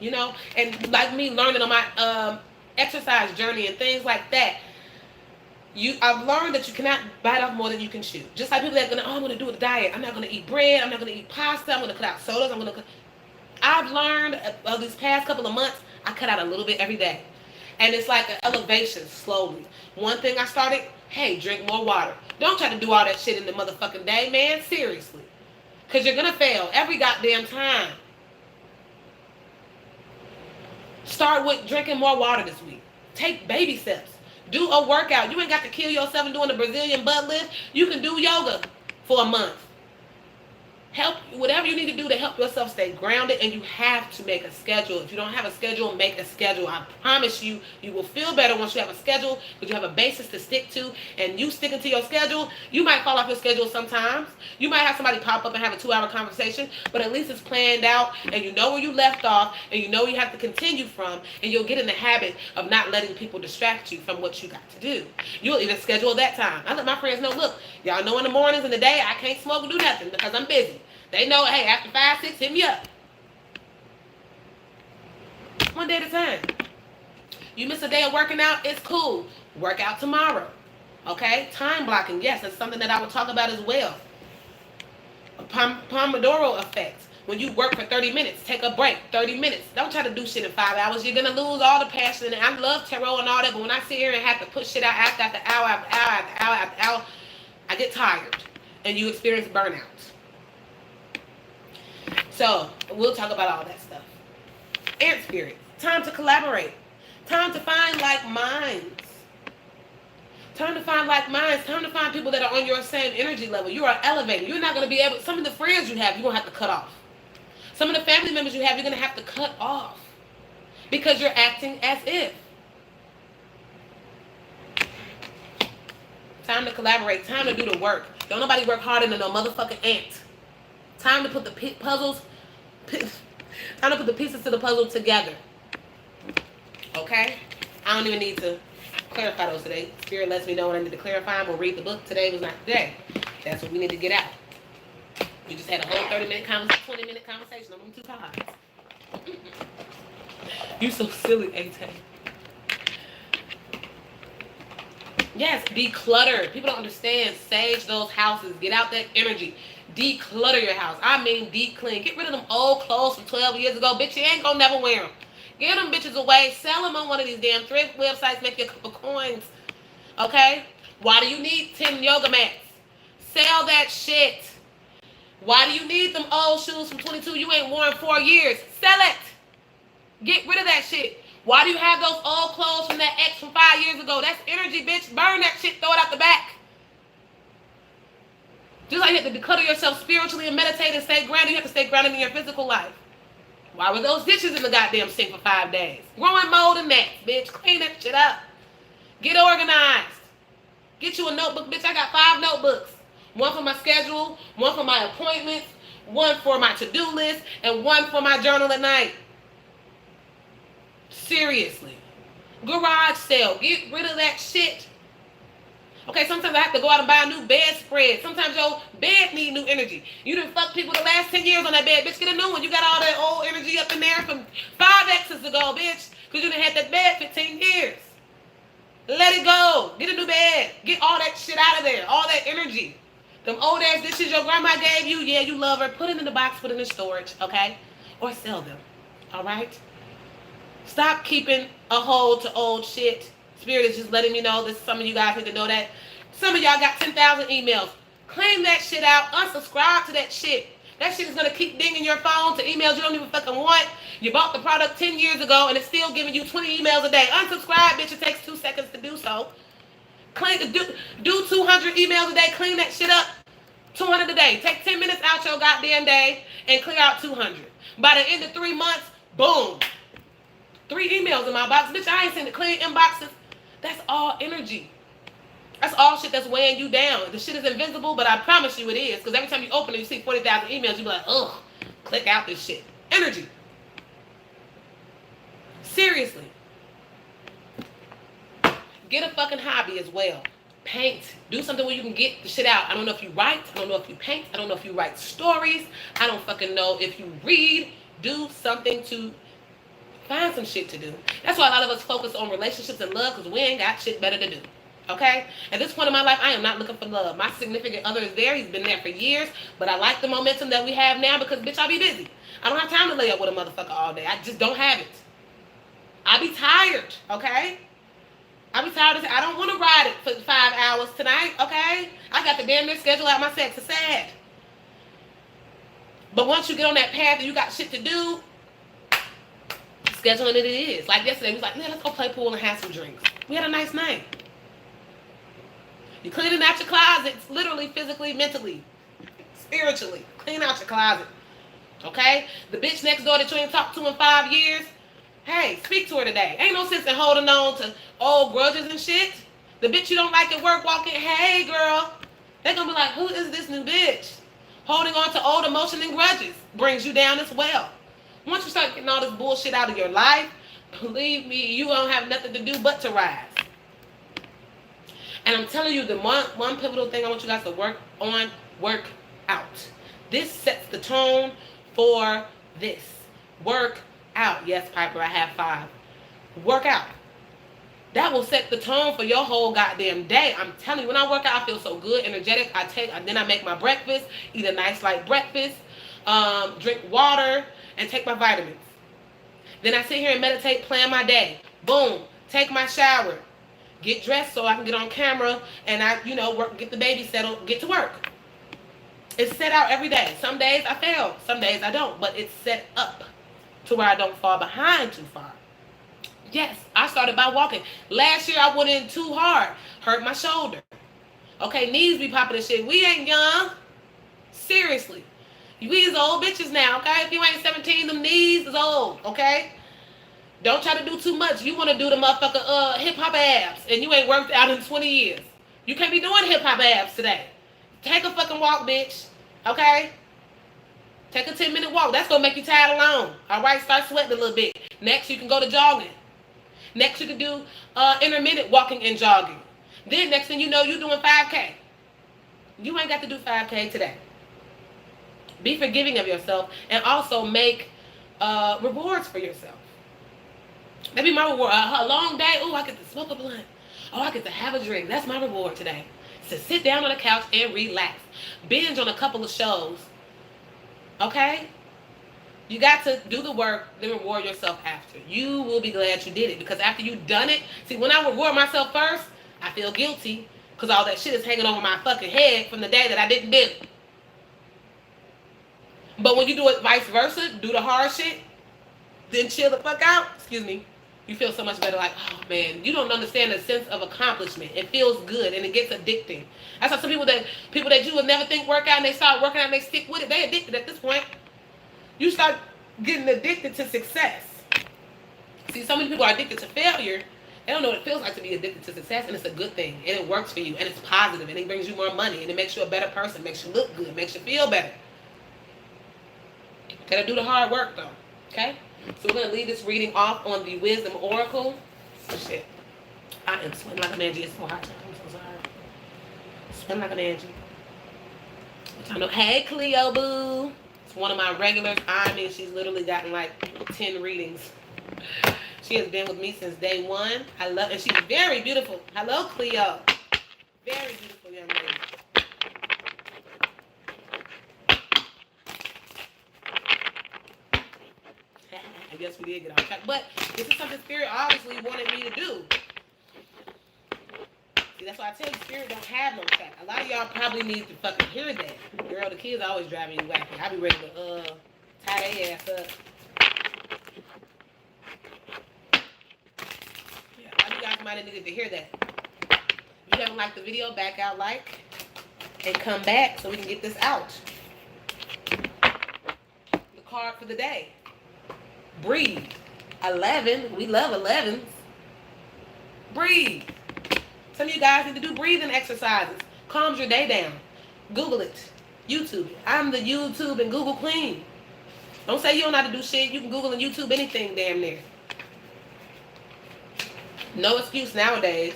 and like me learning on my exercise journey and things like that, I've learned that you cannot bite off more than you can chew. Just like people that are I'm going to do a diet. I'm not going to eat bread. I'm not going to eat pasta. I'm going to cut out sodas. I've learned of these past couple of months, I cut out a little bit every day. And it's like an elevation slowly. One thing I started, hey, drink more water. Don't try to do all that shit in the motherfucking day, man. Seriously. Because you're going to fail every goddamn time. Start with drinking more water this week. Take baby steps. Do a workout. You ain't got to kill yourself and doing a Brazilian butt lift. You can do yoga for a month. Help whatever you need to do to help yourself stay grounded, and you have to make a schedule. If you don't have a schedule, make a schedule. I promise you, you will feel better once you have a schedule because you have a basis to stick to, and you sticking to your schedule. You might fall off your schedule sometimes. You might have somebody pop up and have a 2-hour conversation, but at least it's planned out, and you know where you left off, and you know where you have to continue from, and you'll get in the habit of not letting people distract you from what you got to do. You'll even schedule that time. I let my friends know, look, y'all know in the mornings and the day I can't smoke or do nothing because I'm busy. They know, hey, after 5, 6, hit me up. One day at a time. You miss a day of working out, it's cool. Work out tomorrow. Okay? Time blocking, yes, that's something that I will talk about as well. A Pomodoro effect. When you work for 30 minutes, take a break, 30 minutes. Don't try to do shit in 5 hours. You're going to lose all the passion. And I love tarot and all that, but when I sit here and have to put shit out after hour after hour after hour after hour, I get tired. And you experience burnout. So, we'll talk about all that stuff. Ant spirit. Time to collaborate. Time to find like minds. Time to find like minds. Time to find people that are on your same energy level. You are elevating. You're not going to be able... Some of the friends you have, you're going to have to cut off. Some of the family members you have, you're going to have to cut off. Because you're acting as if. Time to collaborate. Time to do the work. Don't nobody work harder than no motherfucking ant. Time to put the puzzles, time to put the pieces to the puzzle together. Okay? I don't even need to clarify those today. Spirit lets me know when I need to clarify. We'll read the book. Today was not today. That's what we need to get out. We just had a whole 30-minute conversation, 20-minute conversation on them 2 pods. You so silly, A-Tay. Yes, declutter. People don't understand. Sage those houses. Get out that energy. Declutter your house. I mean deep clean. Get rid of them old clothes from 12 years ago. Bitch, you ain't gonna never wear them. Get them bitches away. Sell them on one of these damn thrift websites. Make you a couple coins. Okay? Why do you need 10 yoga mats? Sell that shit. Why do you need them old shoes from 22 you ain't worn 4 years? Sell it. Get rid of that shit. Why do you have those old clothes from that ex from 5 years ago? That's energy, bitch. Burn that shit. Throw it out the back. Just like you have to declutter yourself spiritually and meditate and stay grounded, you have to stay grounded in your physical life. Why were those dishes in the goddamn sink for 5 days? Growing mold and gnats, bitch. Clean that shit up. Get organized. Get you a notebook, bitch. I got 5 notebooks. One for my schedule, one for my appointments, one for my to-do list, and one for my journal at night. Seriously. Garage sale. Get rid of that shit. Okay, sometimes I have to go out and buy a new bedspread. Sometimes your bed need new energy. You done fuck people the last 10 years on that bed. Bitch, get a new one. You got all that old energy up in there from 5 exes ago, bitch. Because you done had that bed 15 years. Let it go. Get a new bed. Get all that shit out of there. All that energy. Them old ass dishes your grandma gave you. Yeah, you love her. Put it in the box. Put it in storage. Okay? Or sell them. All right? Stop keeping a hold to old shit. Spirit is just letting me know that some of you guys need to know that. Some of y'all got 10,000 emails. Claim that shit out. Unsubscribe to that shit. That shit is going to keep dinging your phone to emails you don't even fucking want. You bought the product 10 years ago and it's still giving you 20 emails a day. Unsubscribe, bitch. It takes 2 seconds to do so. Do 200 emails a day. Clean that shit up. 200 a day. Take 10 minutes out your goddamn day and clear out 200. By the end of 3 months, boom. 3 emails in my box. Bitch, I ain't seen the clean inboxes. That's all energy. That's all shit that's weighing you down. The shit is invisible, but I promise you it is. Because every time you open it, you see 40,000 emails. You be like, ugh, click out this shit. Energy. Seriously. Get a fucking hobby as well. Paint. Do something where you can get the shit out. I don't know if you write. I don't know if you paint. I don't know if you write stories. I don't fucking know if you read. Do something to find some shit to do. That's why a lot of us focus on relationships and love because we ain't got shit better to do. Okay? At this point in my life, I am not looking for love. My significant other is there. He's been there for years. But I like the momentum that we have now because, bitch, I be busy. I don't have time to lay up with a motherfucker all day. I just don't have it. I be tired. Okay? I be tired. I don't want to ride it for 5 hours tonight. Okay? I got to damn near schedule out my sex. It's sad. But once you get on that path and you got shit to do, scheduling it is. Like yesterday, we was like, yeah, let's go play pool and have some drinks. We had a nice night. You're cleaning out your closets, literally, physically, mentally, spiritually. Clean out your closet. Okay? The bitch next door that you ain't talked to in 5 years, hey, speak to her today. Ain't no sense in holding on to old grudges and shit. The bitch you don't like at work walking, hey, girl. They're going to be like, who is this new bitch? Holding on to old emotion and grudges brings you down as well. Once you start getting all this bullshit out of your life, believe me, you don't have nothing to do but to rise. And I'm telling you, the one pivotal thing I want you guys to work on, work out. This sets the tone for this. Work out. Yes, Piper, I have 5. Work out. That will set the tone for your whole goddamn day. I'm telling you, when I work out, I feel so good, energetic. Then I make my breakfast, eat a nice light breakfast, drink water, and take my vitamins. Then I sit here and meditate, plan my day. Boom. Take my shower. Get dressed so I can get on camera and work, get the baby settled, get to work. It's set out every day. Some days I fail. Some days I don't. But it's set up to where I don't fall behind too far. Yes, I started by walking. Last year I went in too hard. Hurt my shoulder. Okay, knees be popping and shit. We ain't young. Seriously. We is old bitches now, okay? If you ain't 17, them knees is old, okay? Don't try to do too much. You want to do the motherfucker hip-hop abs, and you ain't worked out in 20 years. You can't be doing hip-hop abs today. Take a fucking walk, bitch, okay? Take a 10-minute walk. That's going to make you tired alone. All right, start sweating a little bit. Next, you can go to jogging. Next, you can do intermittent walking and jogging. Then, next thing you know, you're doing 5K. You ain't got to do 5K today. Be forgiving of yourself and also make rewards for yourself. That be my reward. A long day. Oh, I get to smoke a blunt. Oh, I get to have a drink. That's my reward today. So sit down on the couch and relax. Binge on a couple of shows. Okay? You got to do the work, then reward yourself after. You will be glad you did it. Because after you've done it, see, when I reward myself first, I feel guilty. Because all that shit is hanging over my fucking head from the day that I didn't do it. But when you do it vice versa, do the hard shit, then chill the fuck out, excuse me, you feel so much better. Like, oh man, you don't understand the sense of accomplishment. It feels good and it gets addicting. That's why some people that you would never think work out and they start working out and they stick with it, they addicted at this point. You start getting addicted to success. See, so many people are addicted to failure. They don't know what it feels like to be addicted to success, and it's a good thing, and it works for you, and it's positive, and it brings you more money, and it makes you a better person, makes you look good, makes you feel better. Gotta do the hard work though, okay? So we're gonna leave this reading off on the Wisdom Oracle. Oh, shit, I am sweating like an Angie. It's so hot. I'm so sorry. Sweating like an Angie. I know. Hey, Cleo boo. It's one of my regulars. I mean, she's literally gotten like 10 readings. She has been with me since day one. I love, and she's very beautiful. Hello, Cleo. Very beautiful young lady. I guess we did get off track. But this is something Spirit obviously wanted me to do. See, that's why I tell you, Spirit don't have no track. A lot of y'all probably need to fucking hear that. Girl, the kids always driving you wacky. I be ready to tie their ass up. Yeah, a lot of you guys might have needed to hear that. If you haven't liked the video, back out like and come back so we can get this out. The card for the day. Breathe. 11. We love 11s. Breathe. Some of you guys need to do breathing exercises. Calms your day down. Google it. YouTube it. I'm the YouTube and Google queen. Don't say you don't know how to do shit. You can Google and YouTube anything damn near. No excuse nowadays.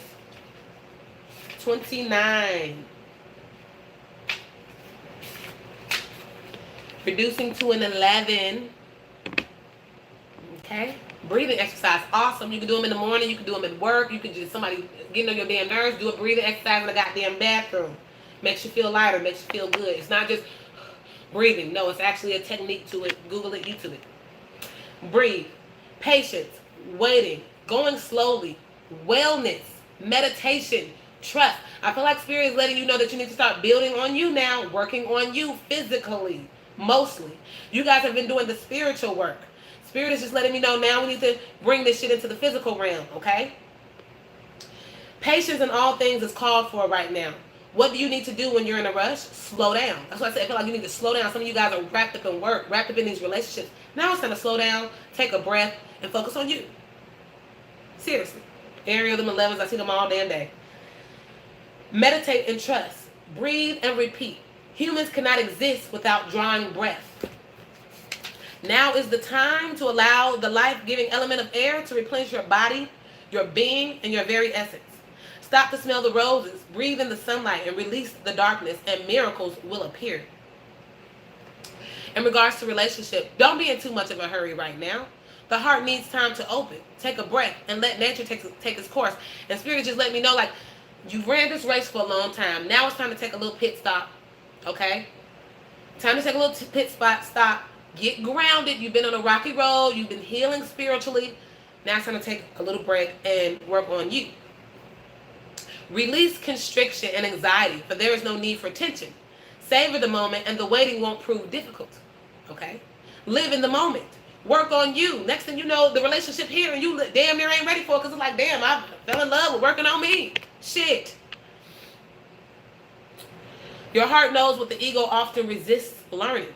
29. Reducing to an 11. Okay? Breathing exercise. Awesome. You can do them in the morning. You can do them at work. You can just somebody getting on your damn nerves. Do a breathing exercise in the goddamn bathroom. Makes you feel lighter. Makes you feel good. It's not just breathing. No, it's actually a technique to it. Google it. YouTube it. Breathe. Patience. Waiting. Going slowly. Wellness. Meditation. Trust. I feel like Spirit is letting you know that you need to start building on you now. Working on you physically. Mostly. You guys have been doing the spiritual work. Spirit is just letting me know now we need to bring this shit into the physical realm, okay? Patience in all things is called for right now. What do you need to do when you're in a rush? Slow down. That's why I said I feel like you need to slow down. Some of you guys are wrapped up in work, wrapped up in these relationships. Now it's time to slow down, take a breath, and focus on you. Seriously. Ariel, them 11s, I see them all damn day. Meditate and trust. Breathe and repeat. Humans cannot exist without drawing breath. Now is the time to allow the life-giving element of air to replenish your body, your being, and your very essence. Stop to smell the roses, breathe in the sunlight, and release the darkness, and miracles will appear. In regards to relationship, don't be in too much of a hurry right now. The heart needs time to open. Take a breath and let nature take its course. And Spirit just let me know, like, you ran this race for a long time. Now it's time to take a little pit stop, okay? Time to take a little pit stop. Get grounded. You've been on a rocky road. You've been healing spiritually. Now it's time to take a little break and work on you. Release constriction and anxiety, for there is no need for tension. Savor the moment, and the waiting won't prove difficult. Okay? Live in the moment. Work on you. Next thing you know, the relationship here, and you damn near ain't ready for it because it's like, damn, I fell in love with working on me. Shit. Your heart knows what the ego often resists learning.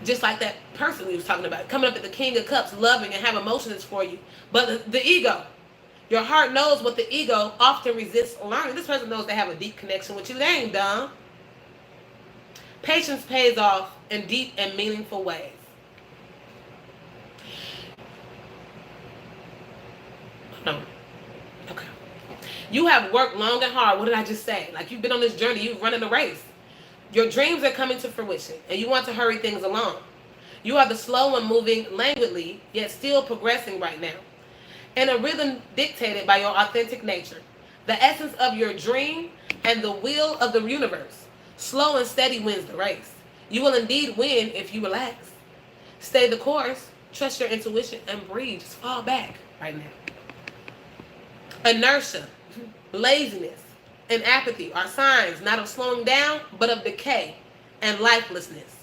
Just like that person we was talking about, coming up at the King of Cups, loving and have emotions for you. But the ego, your heart knows what the ego often resists learning. This person knows they have a deep connection with you. They ain't dumb. Patience pays off in deep and meaningful ways. No. Okay. You have worked long and hard. What did I just say? Like, you've been on this journey. You've run in a race. Your dreams are coming to fruition, and you want to hurry things along. You are the slow one moving languidly, yet still progressing right now, in a rhythm dictated by your authentic nature, the essence of your dream, and the will of the universe. Slow and steady wins the race. You will indeed win if you relax. Stay the course, trust your intuition, and breathe. Just fall back right now. Inertia, laziness, and apathy are signs not of slowing down, but of decay and lifelessness.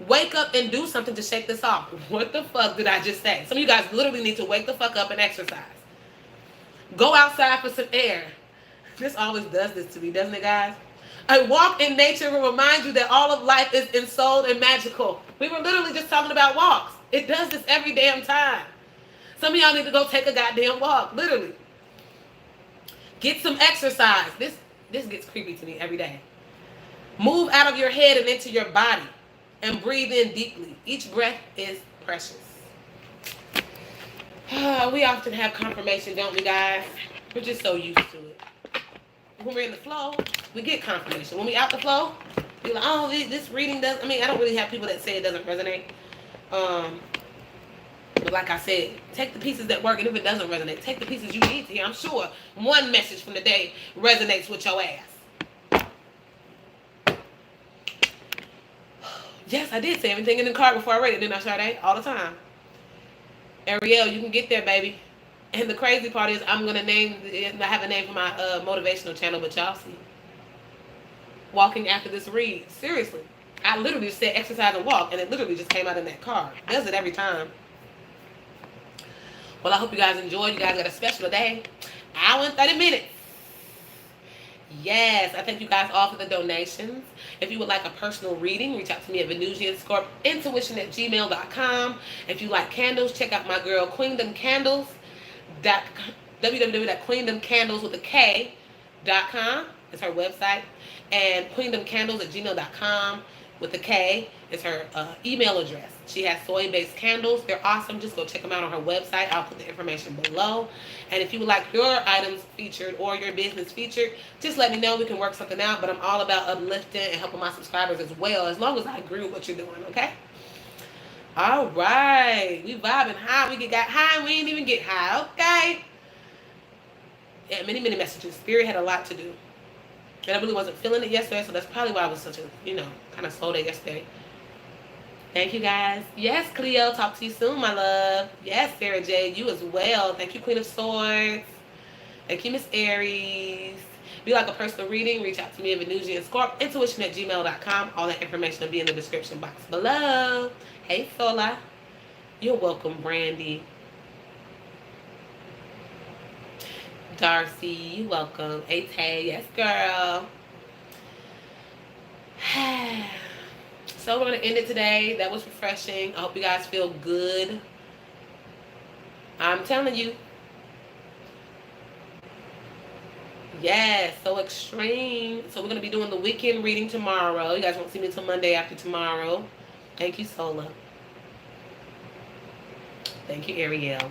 Wake up and do something to shake this off. What the fuck did I just say? Some of you guys literally need to wake the fuck up and exercise. Go outside for some air. This always does this to me, doesn't it, guys? A walk in nature will remind you that all of life is ensouled and magical. We were literally just talking about walks. It does this every damn time. Some of y'all need to go take a goddamn walk, literally. Get some exercise. This gets creepy to me every day. Move out of your head and into your body, and breathe in deeply. Each breath is precious. We often have confirmation, don't we, guys? We're just so used to it. When we're in the flow, we get confirmation. When we out the flow, we're like, oh, this reading does. I mean, I don't really have people that say it doesn't resonate. But like I said, take the pieces that work, and if it doesn't resonate, take the pieces you need to hear. I'm sure one message from the day resonates with your ass. Yes, I did say everything in the card before I read it, didn't I, Sade? All the time. Ariel, you can get there, baby. And the crazy part is, I have a name for my motivational channel, but y'all see. Walking after this read. Seriously. I literally just said exercise and walk, and it literally just came out in that card. Does it every time. Well, I hope you guys enjoyed. You guys got a special today. Hour and 30 minutes. Yes, I thank you guys all for the donations. If you would like a personal reading, reach out to me at venusianscorpintuition@gmail.com. If you like candles, check out my girl Queendom Candles. www.queendomcandles.com is her website, and queendomcandles@gmail.com with a K is her email address. She has soy-based candles. They're awesome. Just go check them out on her website. I'll put the information below. And if you would like your items featured or your business featured, just let me know. We can work something out. But I'm all about uplifting and helping my subscribers as well, as long as I agree with what you're doing, okay? All right. We vibing high. We got high and we didn't even get high, okay? Yeah, many, many messages. Spirit had a lot to do. And I really wasn't feeling it yesterday, so that's probably why I was such a, kind of slow day yesterday. Thank you, guys. Yes, Cleo, talk to you soon, my love. Yes, Sarah J, you as well. Thank you, Queen of Swords. Thank you, Miss Aries. If you like a personal reading, reach out to me at venusianscorpintuition@gmail.com. All that information will be in the description box below. Hey, Sola. You're welcome, Brandy. Darcy, you welcome. Ate, yes, girl. So we're going to end it today. That was refreshing. I hope you guys feel good. I'm telling you. Yes, so extreme. So we're going to be doing the weekend reading tomorrow. You guys won't see me until Monday after tomorrow. Thank you, Sola. Thank you, Ariel.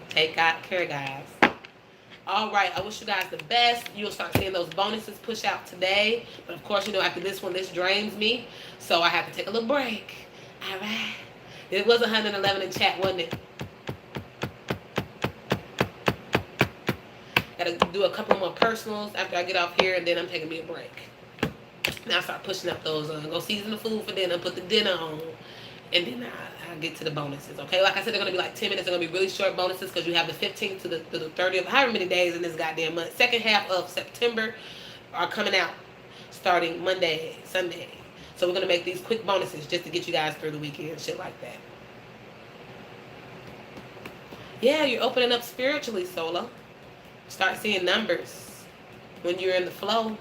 Take care, guys. All right, I wish you guys the best. You'll start seeing those bonuses push out today. But of course, after this one, this drains me. So I have to take a little break. All right. It was 111 in chat, wasn't it? Got to do a couple more personals after I get off here, and then I'm taking me a break. Now I start pushing up those, go season the food for dinner, put the dinner on, and then I'll get to the bonuses, okay? Like I said, they're going to be like 10 minutes. They're going to be really short bonuses because you have the 15th to the 30th, however many days in this goddamn month. Second half of September are coming out starting Monday, Sunday. So we're going to make these quick bonuses just to get you guys through the weekend, shit like that. Yeah, you're opening up spiritually, Sola. Start seeing numbers when you're in the flow.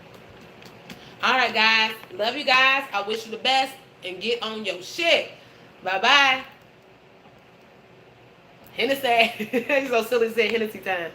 All right, guys. Love you guys. I wish you the best, and get on your shit. Bye-bye. Hennessy. He's so silly to say Hennessy time.